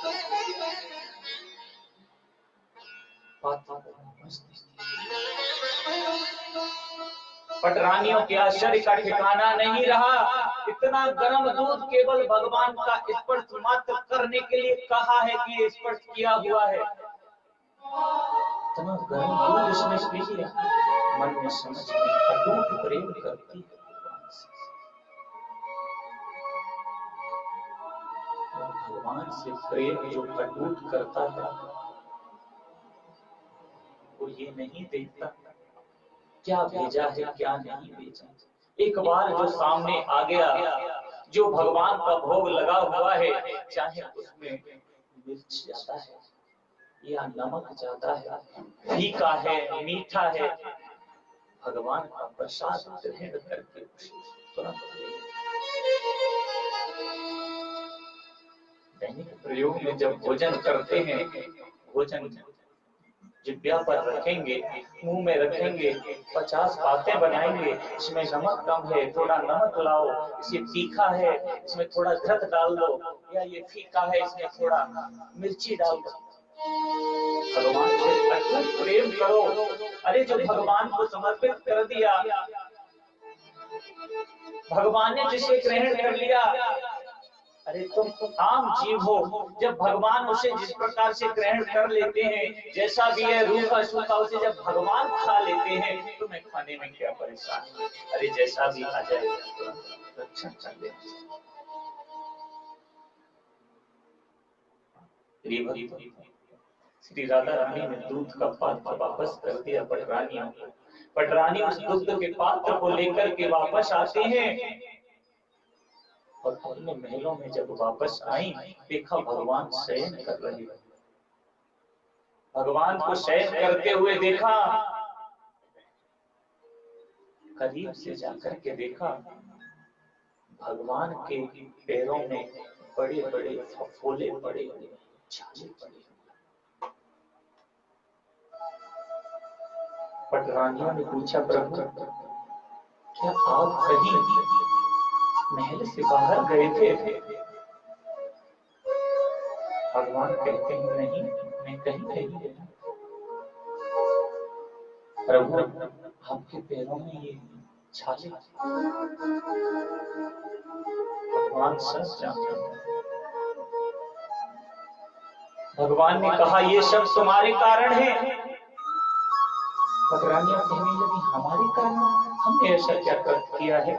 पटरानियों के आश्चर्य का ठिकाना नहीं रहा। इतना गर्म दूध केवल भगवान का स्पर्श मात्र करने के लिए कहा है कि स्पर्श किया हुआ है। इतना गर्म दूध इसने पी लिया। मन में समझ में अटूट प्रेम करती है भगवान से। प्रेम जो अटूट करता है वो ये नहीं देखता क्या भेजा है क्या नहीं भेजा। एक बार जो सामने आ गया, जो भगवान का भोग लगा हुआ है, चाहे उसमें मिर्च ज्यादा है या नमक ज्यादा है, फीका है, मीठा है, भगवान का प्रसाद ग्रहण करके तुरंत दैनिक प्रयोग में जब भोजन करते हैं, भोजन जिब्या पर रखेंगे, मुंह में रखेंगे, 50 बातें बनाएंगे, इसमें नमक कम है, थोड़ा नमक लाओ, इसे तीखा है, इसमें थोड़ा घृत डाल दो, या ये फीका है, इसमें थोड़ा मिर्ची डाल दो। भगवान से अटूट प्रेम करो। अरे जो भगवान को समर्पित कर दिया, भगवान ने जिसे ग्रहण कर लिया, अरे तुम आम जीव हो, जब भगवान उसे जिस प्रकार से ग्रहण कर लेते हैं, जैसा भी है रूखा सूखा, उसे जब भगवान खा लेते हैं, तुम्हें खाने में क्या परेशानी। अरे जैसा भी आ जाए रक्षण कर लेना। श्री राधा रानी ने दूध का पात्र वापस कर दिया पटरानियों को। पटरानी उस दुग्ध के पात्र को लेकर के वापस आते हैं और अपने महलों में जब वापस आई, देखा भगवान शयन कर रहे हैं। भगवान को शयन करते हुए देखा, करीब से जाकर के देखा, भगवान के पैरों में बड़े बड़े फफोले पड़े हुए, छाले पड़े। पटरानियों ने पूछा, प्रभु क्या आप कहीं महल से बाहर गए थे? भगवान कहते हैं नहीं, मैं कहीं नहीं गया। प्रभु आपके पैरों में ये छाले, भगवान सब जानते हैं। भगवान ने कहा ये सब तुम्हारे कारण है। पटरानियां कहने लगी हमारे कारण? हमने ऐसा क्या कृत्य किया है?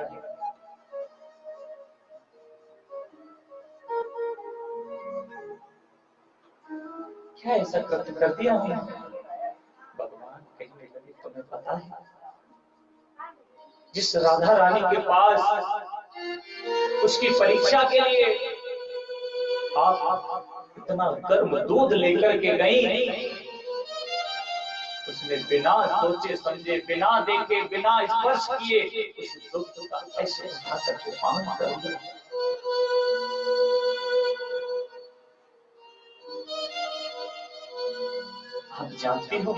क्या ऐसा कृत्य कर दिया हमने? भगवान कहने लगे तुम्हें पता है, जिस राधा रानी के पास उसकी परीक्षा के लिए आप इतना गर्म दूध लेकर के गई, उसने बिना सोचे समझे, बिना देखे, बिना स्पर्श किए उस दुग्ध का ऐसे खाकर के पान कर दिया। आप जानते हो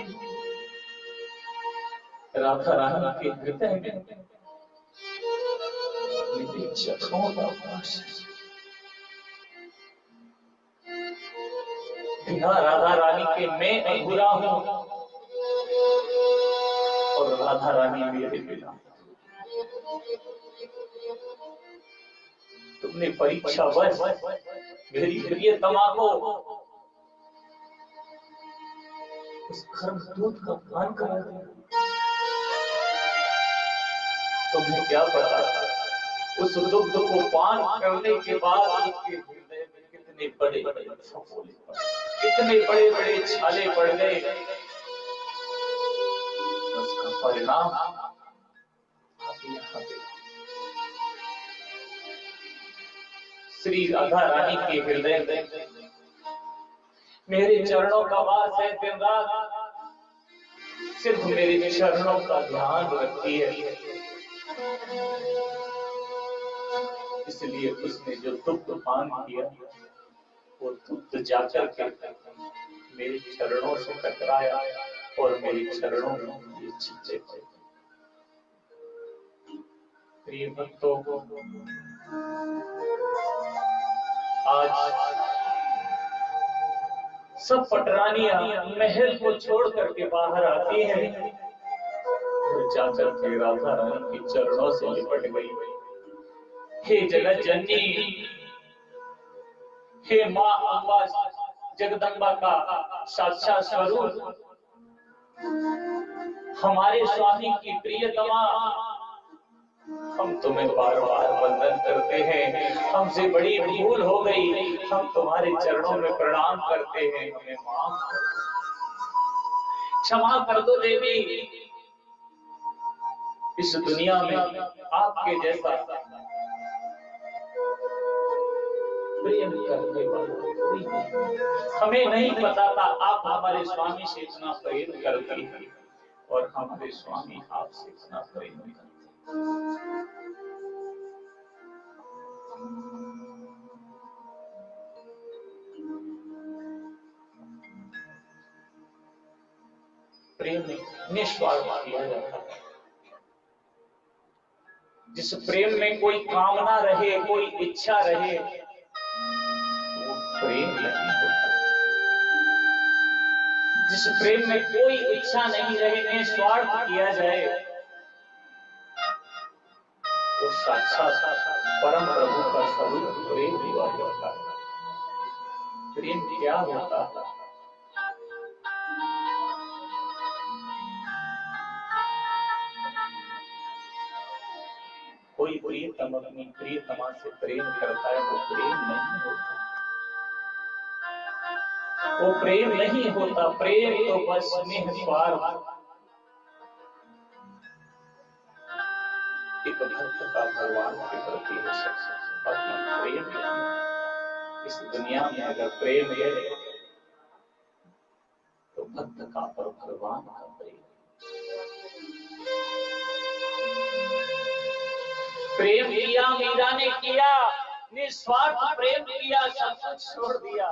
राधा रानी के हृदय में जख्मों का वास है। बिना राधा रानी के मैं अधूरा हूं और राधा रानी मेरे बिना। तुमने परीक्षा वश मेरी प्रियतमा को उस गर्म दूध का पान करा दिया। तुम्हें क्या पता उस दुग्ध को पान करने के बाद उसके हृदय में कितने बड़े बड़े फफोले पड़, कितने बड़े बड़े छाले पड़ गए। उसका परिणाम आप यहाँ पे श्री राधा रानी के हृदय में मेरे चरणों का वास है। दिन रात सिर्फ मेरे चरणों का ध्यान रखती है। इसलिए उसने जो दुग्ध पान किया वो दुग्ध जाकर के मेरे चरणों से टकराया और मेरे चरणों में ये छिपे थे। प्रिय भक्तों, आज सब पटरानियां महल को छोड़ करके बाहर आती हैं और जाकर के राधा रानी के चरणों से लिपट गई। हे जगत जननी, हे माँ अम्बा जगदम्बा का साक्षात स्वरूप, हमारे स्वामी की प्रियतमा, हम तुम्हें बार बार वंदन करते हैं। हमसे बड़ी भूल हो गई, हम तुम्हारे चरणों में प्रणाम करते हैं, हमें माफ कर दो, क्षमा कर दो देवी। इस दुनिया में आपके जैसा प्रेम करने वाला कोई नहीं। हमें नहीं पता था आप हमारे स्वामी से इतना प्रेम करती हैं और हमारे स्वामी आपसे इतना प्रेम करते हैं। प्रेम निस्वार्थ किया जाता है। जिस प्रेम में कोई कामना रहे, कोई इच्छा रहे, वो प्रेम नहीं होता। जिस प्रेम में कोई इच्छा नहीं रहे, निस्वार्थ किया जाए, वो साक्षात परम प्रभु का स्वरूप प्रेम हुआ करता है। प्रेम क्या होता है? कोई प्रियतम अपनी प्रियतमा से प्रेम करता है, वो प्रेम नहीं होता। वो प्रेम नहीं होता। प्रेम तो बस निस्वार्थ एक भक्त का भगवान के प्रति हो सकता है, बाकी प्रेम नहीं। इस दुनिया में अगर प्रेम है तो भक्त का पर भगवान का प्रेम। प्रेम किया मीरा ने किया, निस्वार्थ प्रेम किया, सब कुछ छोड़ दिया,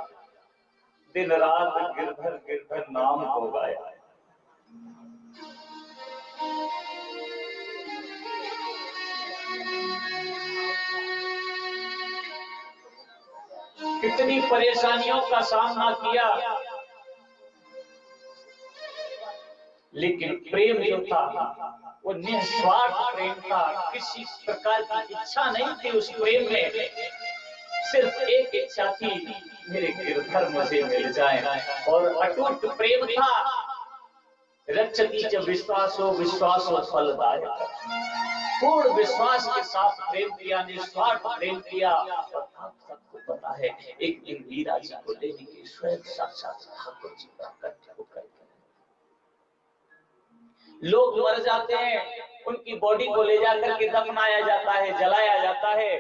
दिन रात गिरधर गिरधर नाम को गाया। कितनी परेशानियों का सामना किया, लेकिन प्रेम जो था वो निस्वार्थ प्रेम था। किसी प्रकार की इच्छा नहीं थी उस प्रेम में, सिर्फ एक इच्छा थी, मेरे गिरधर मुझे मिल जाए। और अटूट प्रेम था। रक्षति च विश्वासो विश्वासो फलदायक। पूर्ण विश्वास के साथ प्रेम किया, निस्वार्थ प्रेम किया। और आप सबको पता है, एक दिन मीरा जी को लेने के स्वयं साक्षात ठाकुर जी प्रकट होकर लोग मर जाते हैं, उनकी बॉडी को ले जाकर के दफनाया जाता है, जलाया जाता है,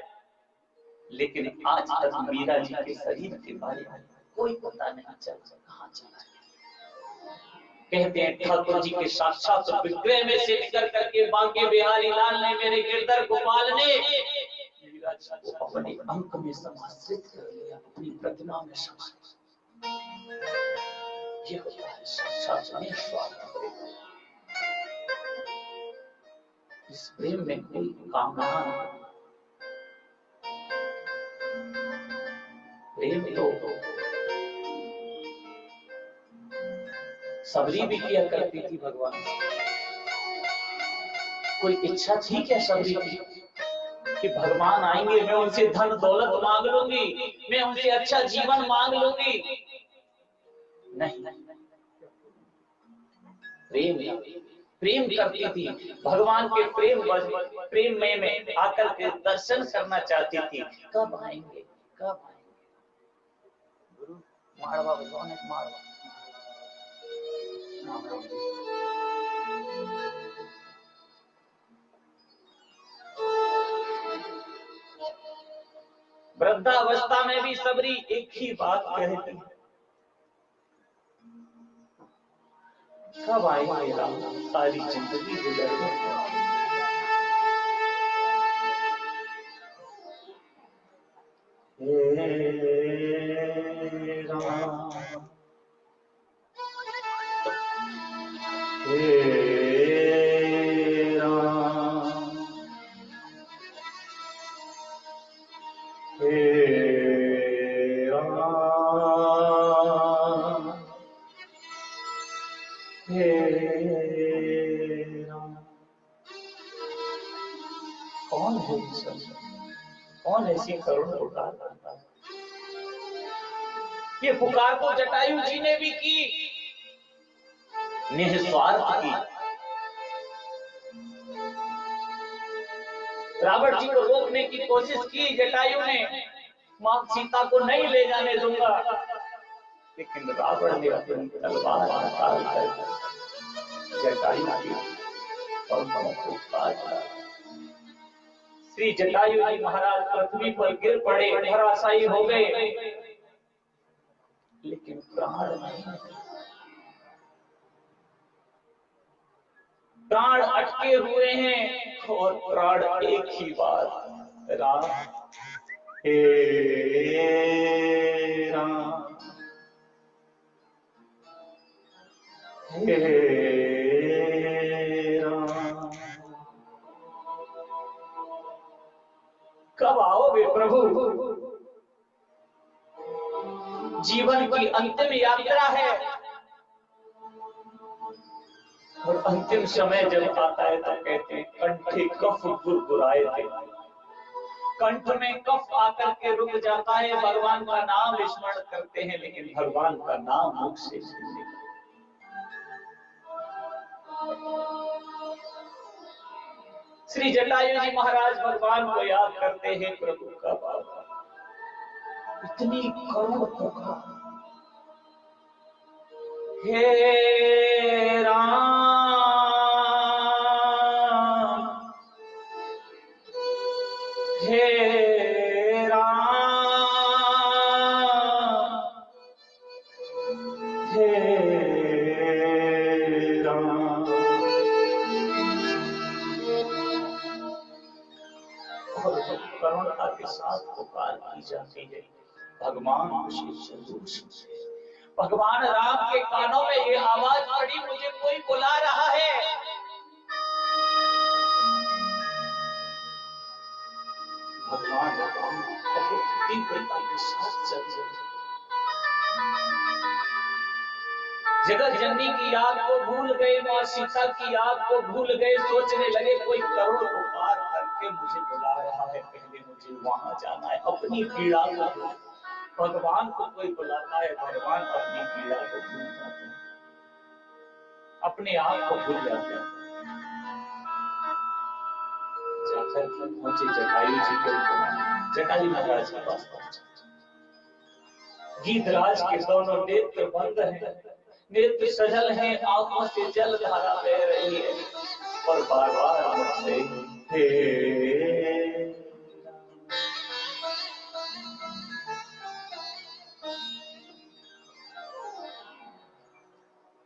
लेकिन आज तक मीरा जी के शरीर के बारे में कोई पता नहीं चलता कहाँ चला। कहते हैं ठाकुर जी के साक्षात विग्रह में से निकल करके बांके बिहारी लाल ने मेरे गिरधर गोपाल ने मीरा जी को अपने अंक में समाश्रित कर लिया, अपनी प्रतिमा में समाश्रित। ये होता है साक्षात निस्वार्थ प्रेम। इस प्रेम में कोई कामना नहीं। प्रेम तो सबरी भी किया करती थी भगवान। कोई इच्छा थी क्या सबरी की कि भगवान आएंगे, मैं उनसे धन दौलत मांग लूंगी, मैं उनसे अच्छा जीवन मांग लूंगी? नहीं, प्रेम करती थी भगवान के प्रेम में आकर के दर्शन करना चाहती थी। कब आएंगे, कब आएंगे? गुरु मारवा भगवान एक मारवा वृद्धावस्था में भी सबरी एक ही बात कहती, कब आएंगे राम, सारी जिंदगी गुजर गई। हे राम, हे राम, हे राम, हे राम। कौन है सब, कौन ऐसी करुण पुकार करता है? ये पुकार तो जटायु जी ने भी की, निस्वार्थ की। रावण जी को रोकने की कोशिश की जटायु ने, मां सीता को नहीं ले जाने दूंगा, लेकिन रावण ने अपनी तलवार निकाल कर जटायु की पलकों को काट डाला। श्री जटायु जी महाराज पृथ्वी पर गिर पड़े, धराशायी हो गए, लेकिन प्राण नहीं, प्राण अटके हुए हैं और प्राण एक ही बात, राम, हे राम, हे राम। कब आओगे प्रभु? जीवन की अंतिम यात्रा है और अंतिम समय जब आता है तो कहते हैं कंठे कफ गुरगुराए थे। कंठ में कफ आकर के रुक जाता है, भगवान का नाम स्मरण करते हैं लेकिन भगवान का नाम मुख से नहीं निकलता। श्री जटायु जी महाराज भगवान को याद करते हैं, प्रभु का बाबा इतनी करुण पुकार, हे राम, हे राम, हे राम। और करुणा के साथ पुकार की जाती है, भगवान उसे जरूर सुनते। भगवान राम के कानों में ये आवाज पड़ी, मुझे कोई बुला रहा है। भगवान राम बहुत तीव्रता के साथ चल रहे। जगत जननी की याद को भूल गए, मां सीता की याद को भूल गए, सोचने लगे कोई करुण पुकार करके मुझे बुला रहा है, पहले मुझे वहां जाना है। अपनी पीड़ा को, भगवान को कोई बुलाता है, भगवान अपनी पीड़ा को भूल जाते हैं, अपने आप को भूल जाते हैं। जाकर पहुंचे जटायु जी के, जटायु महाराज के पास पहुंचे। गीधराज के दोनों नेत्र बंद हैं, नेत्र सजल हैं, आंखों से जल धारा बह रही है और बार बार मुझसे हे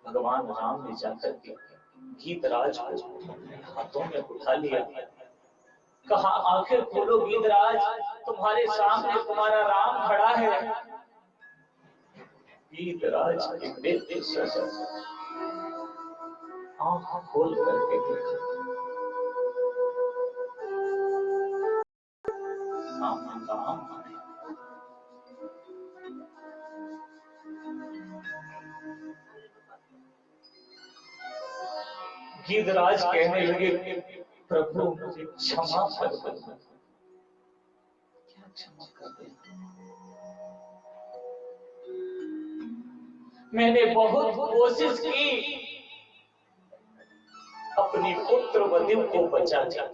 भगवान राम ने जाकर के गीधराज को हाथों में उठा लिया, कहा आंखें खोलो गीधराज, तुम्हारे सामने तुम्हारा राम खड़ा है। गीधराज के नेत्र सजल, आंख खोल करके देखा, सामने राम खड़े। गीधराज कहने लगे प्रभु मुझे क्षमा कर दो। क्या क्षमा कर दे? मैंने बहुत कोशिश की अपनी पुत्र वधु को बचाने।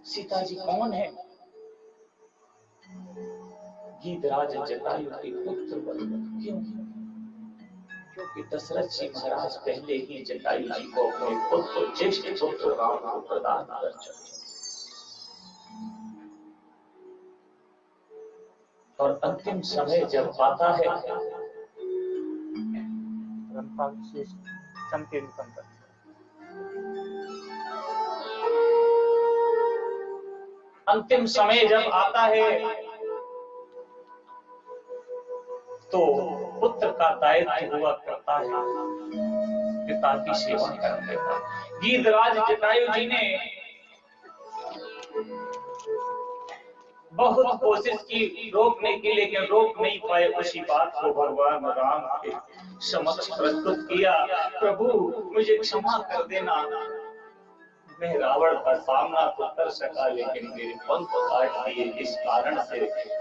सीता जी कौन है? गीधराज जटायु के पुत्र वधु। क्यों? क्योंकि दशरथ जी महाराज पहले ही जटायु जी को अपने पुत्र ज्येष्ठ पुत्र राम को प्रदान कर चुके। और अंतिम समय जब आता है, अंतिम समय जब आता है तो पुत्र का दायित्व हुआ करता है पिता की सेवा करने का। गीधराज जटायु जी ने बहुत कोशिश की रोकने की, लेकिन रोक नहीं पाए। उसी बात को भगवान राम के समक्ष प्रस्तुत किया, प्रभु मुझे क्षमा कर देना, मैं रावण का सामना तो कर सका लेकिन मेरे पंख काट दिए, इस कारण से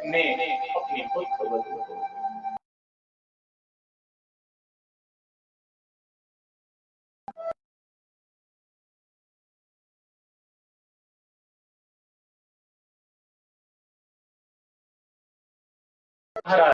मैं अपनी पुत्र वधू को हरा।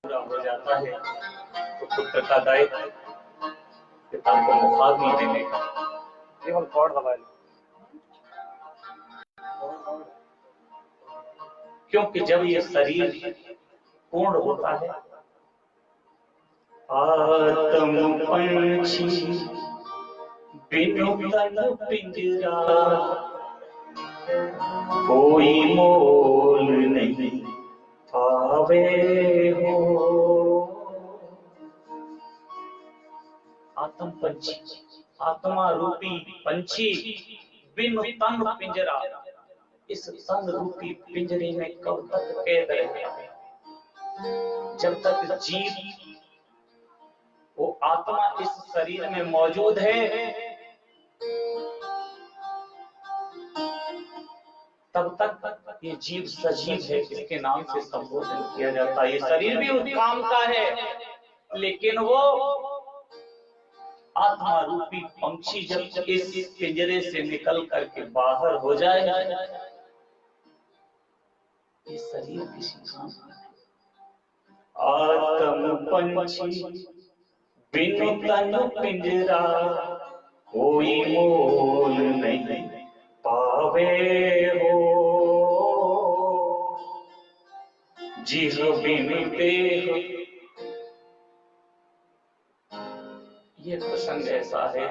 पूरा हो जाता है तो पुत्र का दायित्व पिता को मुखाग्नि देने का। केवल कॉर्ड दबा लो, क्योंकि जब ये शरीर पूर्ण होता है, आत्म पंछी बिनु तन पिंजरा कोई मोल नहीं पावे हो। आत्म पंछी, आत्मा रूपी पंछी बिनु तन पिंजरा, इस तन रूपी पिंजरे में कब तक कैद रहेगा? जब तक जीव वो आत्मा इस शरीर में मौजूद है तब तक ये जीव सजीव है, इसके नाम से संबोधन किया जाता है। ये शरीर भी उस काम का है, लेकिन वो आत्मा रूपी पंछी जब इस पिंजरे से निकल करके बाहर हो जाए, ये शरीर किसी काम का नहीं। आत्म पंछी बिनु तन पिंजरा कोई मोल नहीं पावे हो। जिह बिनु देह, ये प्रसंग ऐसा है,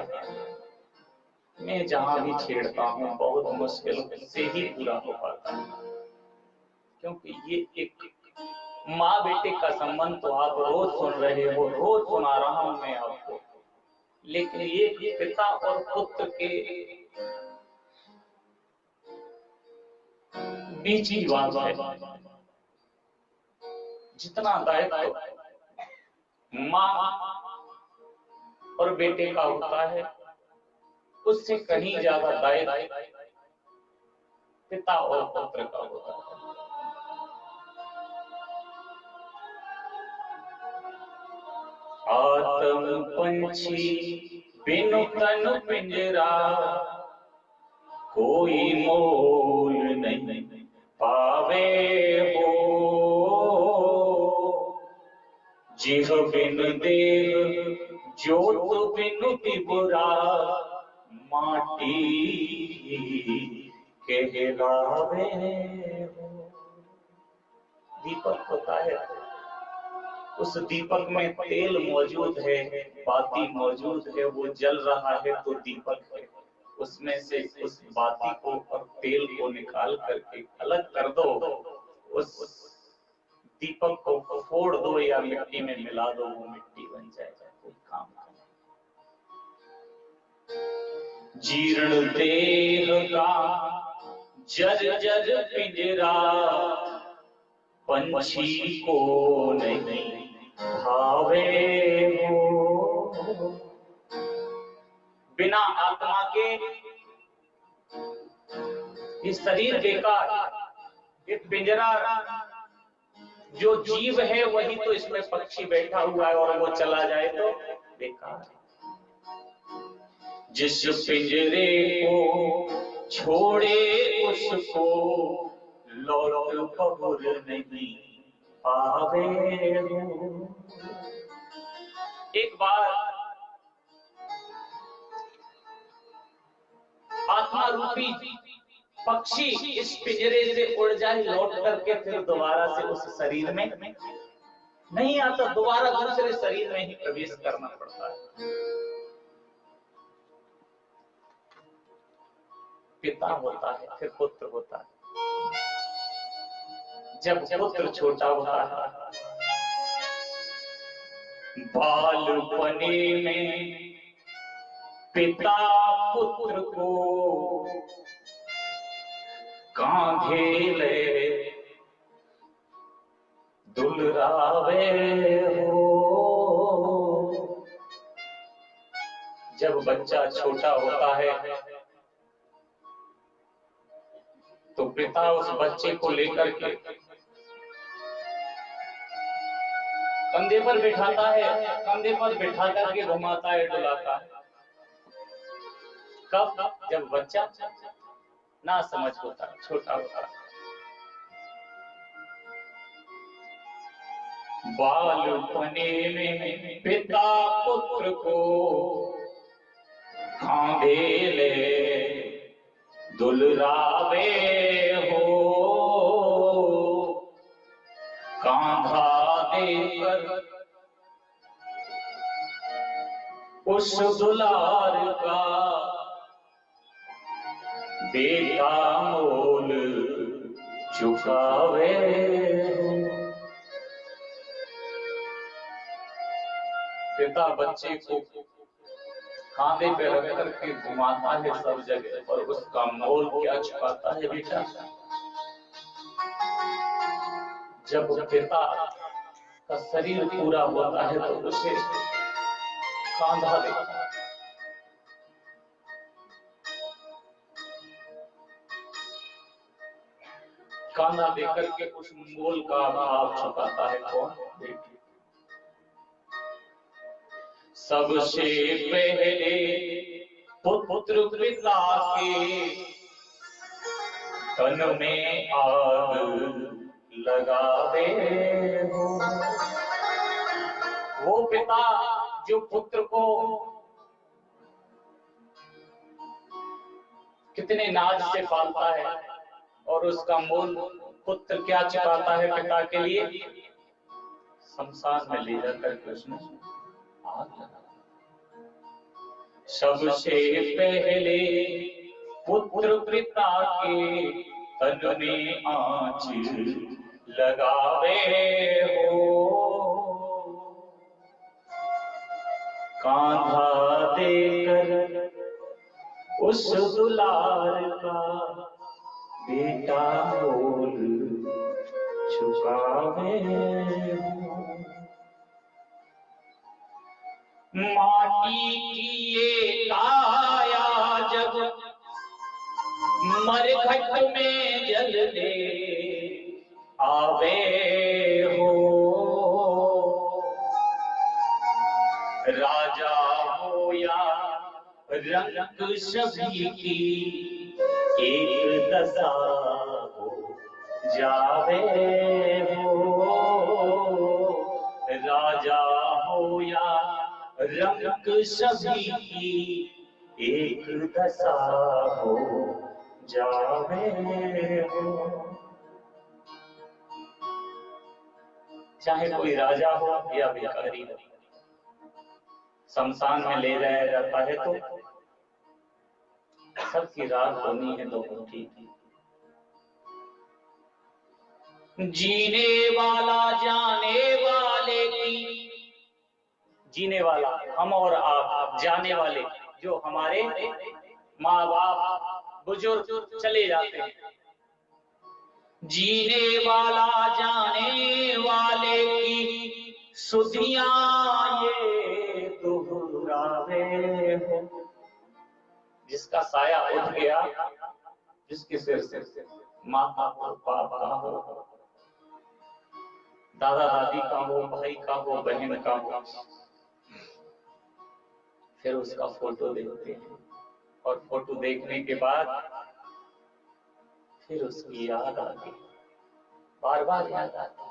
मैं जहां भी छेड़ता हूँ बहुत मुश्किल से ही पूरा हो पाता है, क्योंकि ये एक माँ बेटे का संबंध तो आप रोज सुन रहे हो, रोज सुना रहा हूं मैं आपको, लेकिन ये पिता और पुत्र के बीच की बात है। जितना दायित्व माँ और बेटे का होता है, उससे कहीं ज्यादा दायित्व पिता और पुत्र का होता है। आत्म पंछी बिनु तन पिंजरा कोई मोल नहीं पावे हो। जिह बिन देह ज्योत बिनु दिबुरा माटी कहलावे हो। दीपक होता है, उस दीपक में तेल मौजूद है, बाती मौजूद है, वो जल रहा है तो दीपक है। उसमें से उस बाती को और तेल को निकाल करके अलग कर दो, उस दीपक को फोड़ दो या मिट्टी में मिला दो, वो मिट्टी बन जाएगा, कोई काम नहीं। जीर्ण देह का जर्जर पिंजरा, पंछी को नहीं भावे हो। बिना आत्मा के ये शरीर बेकार, ये पिंजरा, जो जीव है वही तो इसमें पक्षी बैठा हुआ है और वो चला जाए तो बेकार। जिस पिंजरे को छोड़े उसको लौट पहुर नहीं पावे हो। एक बार आत्मा रूपी पक्षी इस पिंजरे से उड़ जाए लौट करके, फिर दोबारा से उस शरीर में नहीं आता, दोबारा दूसरे शरीर में ही प्रवेश करना पड़ता है। पिता होता है, फिर पुत्र होता है। जब पुत्र छोटा होता है, बालपने में पिता पुत्र को कांधे ले दुलरावे हो। जब बच्चा छोटा होता है तो पिता उस बच्चे को लेकर के कंधे पर बिठाता है, कंधे पर बिठा करके घुमाता है, डुलाता है। कब? जब बच्चा ना समझ होता है, छोटा होता है। बालपने में पिता पुत्र को कांधे ले दुलरावे हो। कांधा देकर उस दुलार का बेटा मोल चुकावे हो। पिता बच्चे को कांधे पे रख करके घुमाता है सब जगह, और उसका मोल क्या चुकाता है बेटा? जब पिता का शरीर पूरा होता है तो उसे कांधा देता है। कांधा देकर के उस मोल का भाव चुकाता है कौन? बेटी। सबसे पहले पुत्र पिता के तन में आग लगावे हो। वो पिता जो पुत्र को कितने नाज से पालता है, और उसका मोल पुत्र क्या चुकाता है पिता के लिए? शमशान में ले जाकर के उसमें आग लगा। सबसे पहले पुत्र पिता के तन में आँच लगावे हो। कांधा देकर उस दुलार का बेटा मोल चुकावे हो। माटी की ये काया जब मरघट में जल दे आवे हो। राजा हो या रंग सभी की एक दशा हो जावे हो। राजा हो या रंग सभी की एक दशा हो जावे हो। चाहे कोई राजा हो या भिखारी हो, शमशान में ले जाया जाता है तो सबकी रात होनी है दो मुट्ठी। जीने वाला जीने वाला हम और आप, जाने वाले जो हमारे माँ बाप बुजुर्ग चले जाते हैं। जीने वाला जाने वाले की सुधियां ये दोहरावे हो। जिसका साया उठ गया, जिसके सिर से माँ हो, पापा हो, दादा दादी का हो, भाई का हो, बहन का हो, फिर उसका फोटो देखते हैं और फोटो देखने के बाद फिर उसकी याद आती, बार बार याद आती।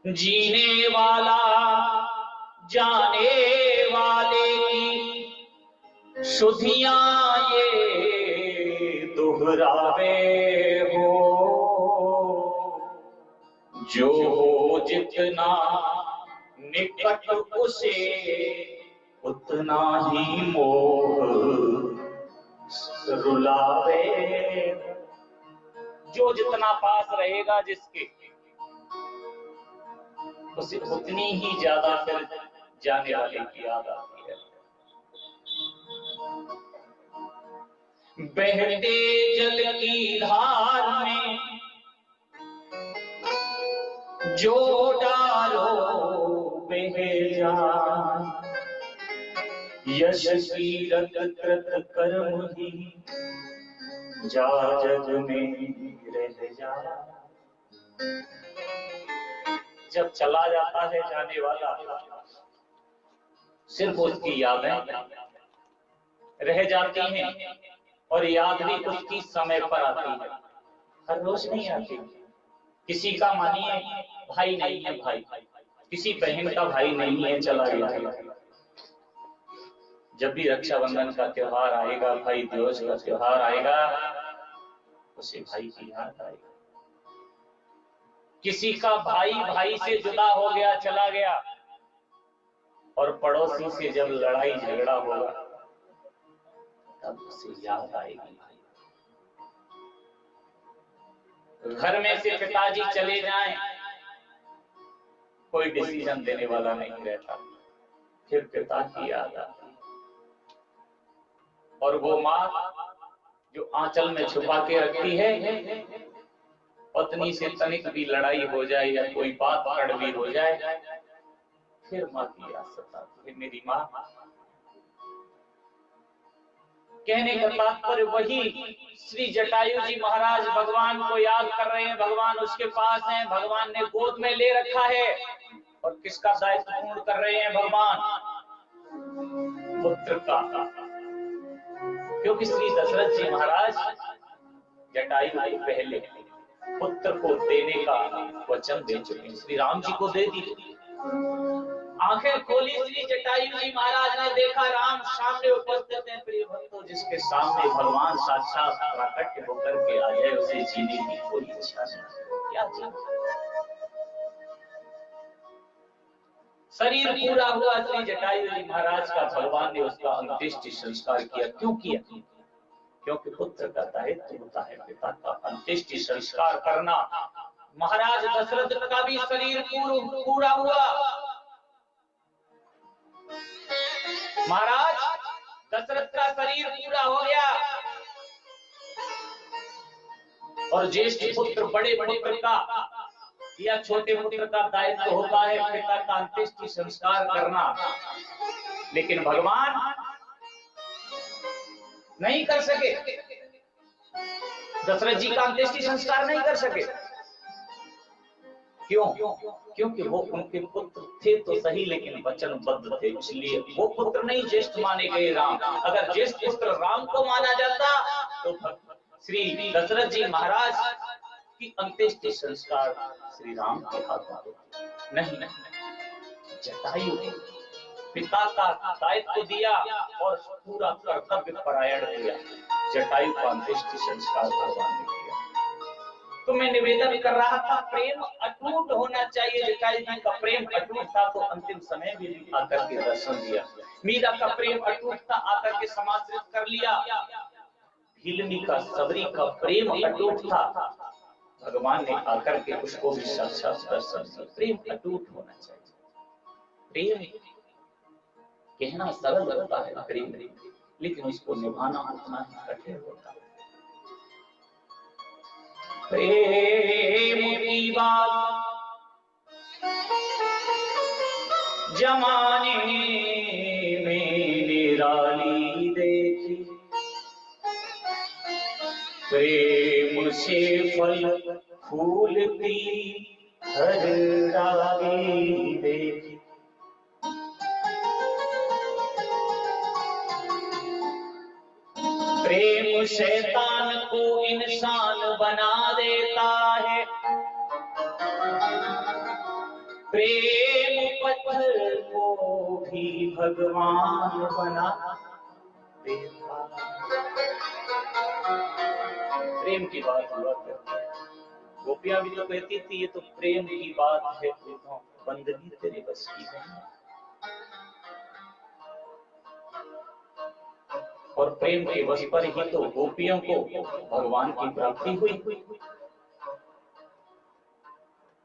जीने वाला जाने वाले की सुधियां ये दोहरावे हो। जो हो जितना निकट उसे उतना ही मोह रुलावे। जो जितना पास रहेगा जिसके, उसे उतनी ही ज्यादा फिर जाने वाले की याद आती है। बहते जल की धार में जो डालो बह जाए, यश कीरत कृत कर्म ही जा जग में रह जा। जब चला जाता है जाने वाला, सिर्फ उसकी यादें रह जाती हैं और याद भी उसकी समय पर आती है, हर रोज नहीं आती। किसी का मानिए भाई नहीं है, भाई किसी बहन का भाई नहीं है, चला गया। जब भी रक्षाबंधन का त्योहार आएगा, भाई दूज का त्योहार आएगा, उसे भाई की याद आएगी। किसी का भाई भाई से जुदा हो गया, चला गया, और पड़ोसी से जब लड़ाई झगड़ा होगा तब उसे याद आएगी। घर में से पिताजी चले जाएं, कोई डिसीजन देने वाला नहीं रहता, फिर पिता की याद आती। और वो माँ जो आंचल में छुपा के रखती है, पत्नी से तनिक भी लड़ाई हो जाए या कोई बात कड़वी हो जाए, फिर माँ की याद सताती है, मेरी माँ। कहने का तात्पर्य वही, श्री जटायु जी महाराज भगवान को याद कर रहे हैं, भगवान उसके पास हैं, भगवान ने गोद में ले रखा है, और किसका दायित्व पूर्ण कर रहे हैं भगवान? पुत्र का। क्योंकि श्री दशरथ जी महाराज जटायु को पहले पुत्र को देने का वचन दे चुके हैं, श्री राम जी को दे दी। आंखें खोली श्री जटायु जी महाराज ने, देखा राम सामने उपस्थित हैं। प्रिय भक्तों, जिसके सामने भगवान साक्षात प्राकट्य होकर के आ जाए, उसे जीने की कोई इच्छा नहीं। क्या जीना? शरीर पूरा हुआ श्री जटायु जी महाराज का, भगवान ने उसका अंत्येष्टि संस्कार किया। क्यों किया? क्योंकि पुत्र का दायित्व होता है पिता का अंत्येष्टि संस्कार करना। महाराज दशरथ का भी शरीर पूरा हुआ। महाराज दशरथ का शरीर पूरा हो गया, और ज्येष्ठ पुत्र बड़े पुत्र का या छोटे पुत्र का दायित्व होता है पिता का अंत्येष्टि संस्कार करना। लेकिन भगवान नहीं कर सके, दशरथ जी का अंत्येष्टि संस्कार नहीं कर सके। क्यों? क्योंकि वो उनके पुत्र थे तो सही, लेकिन वचनबद्ध थे, इसलिए वो पुत्र नहीं ज्येष्ठ माने गए राम। अगर ज्येष्ठ पुत्र राम को माना जाता तो श्री दशरथ जी महाराज की अंत्येष्टि संस्कार श्री राम के हाथ में होता। नहीं, जटायु पिता का दायित्व दिया और पूरा कर्तव्य परायण किया। जटायु का अंत्येष्टि संस्कार भगवान ने किया। तो मैं निवेदन कर रहा था, प्रेम अटूट होना चाहिए। जटायु जी का प्रेम अटूट था तो अंतिम समय भी आकर के दर्शन दिया। मीरा का प्रेम अटूट था, आकर के समाश्रित कर लिया। हिलनी का, सबरी का प्रेम अटूट था, भगवान ने आकर के उसको भी साक्षात दर्शन दिया। प्रेम अटूट होना चाहिए, प्रेम कहना सरल होता है प्रेम, लेकिन उसको निभाना उतना ही कठिन होता है। प्रेम की बात जमाने में निराली देखी, प्रेम से फल फूलती हर डाली देखी। प्रेम शैतान को इंसान बना देता है, प्रेम पत्थर को भी भगवान बना देता है। प्रेम की बात हुआ करती है, गोपियां भी तो कहती थी ये तो प्रेम की बात है, तू तो बंदगी तेरे बस की नहीं। और प्रेम के वश पर ही तो गोपियों को भगवान की प्राप्ति हुई।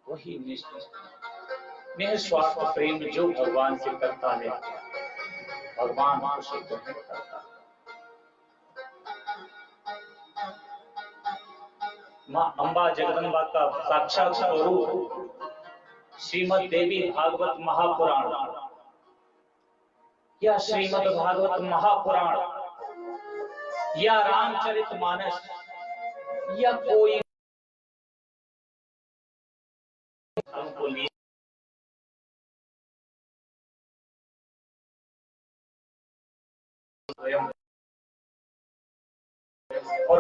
वही निस्वार्थ प्रेम जो भगवान से करता है, भगवान उसे ग्रहण करता है। मां अंबा जगदम्बा का साक्षात स्वरूप श्रीमद् देवी भागवत महापुराण या श्रीमद् भागवत महापुराण या रामचरितमानस या कोई हमको लिए और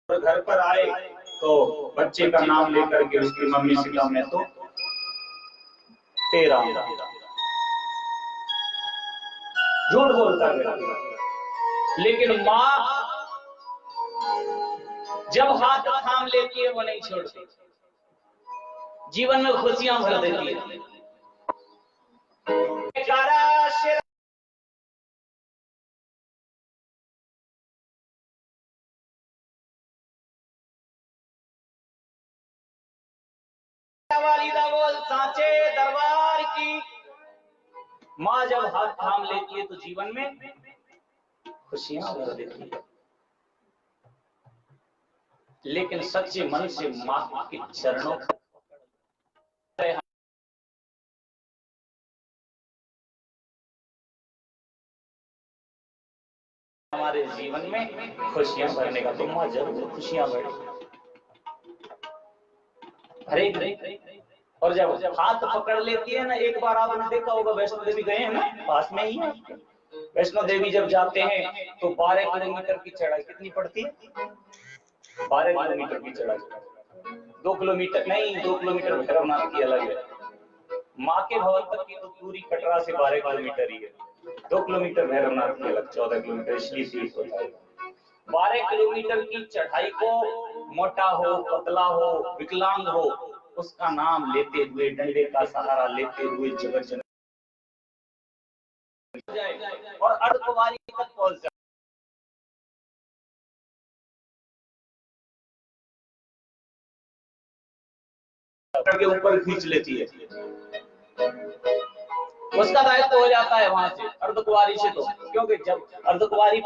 घर पर आए तो बच्चे का नाम लेकर के उसकी मम्मी से कहा मैं तो तेरा झूठ बोलता है, लेकिन माँ जब हाथ थाम लेती है वो नहीं छोड़ती, जीवन में खुशियां भर देती है। वालीदा बोल सांचे दरबार की माँ जब हाथ थाम लेती है तो जीवन में खुशियां भर देती है। लेकिन सच्चे मन से माँ के चरणों हमारे जीवन में खुशियां भरने का, तो माँ जरूर खुशियां भरे हरे। और जब हाथ पकड़ लेती है ना, एक बार आपने देखा होगा वैष्णो देवी गए हैं ना, पास में ही है। वैष्णो देवी जब जाते हैं तो 12 किलोमीटर की चढ़ाई कितनी पड़ती है? 12 किलोमीटर की चढ़ाई। 2 किलोमीटर नहीं, 2 किलोमीटर भैरवनाथ की अलग है। माँ के भवन तक की तो दूरी कटरा से 12 किलोमीटर ही है, 2 किलोमीटर भैरवनाथ की अलग, 14 किलोमीटर इसलिए सीट होता है। 12 किलोमीटर की चढ़ाई को मोटा हो, पतला हो, विकलांग हो, उसका नाम लेते हुए, डंडे का सहारा लेते हुए जगत जनक और अर्धकुंवारी तक पहुंच जाए। के ऊपर खींच लेती है, उसका दायित्व हो जाता है वहां से अर्धकुंवारी से, तो क्योंकि जब अर्धकुंवारी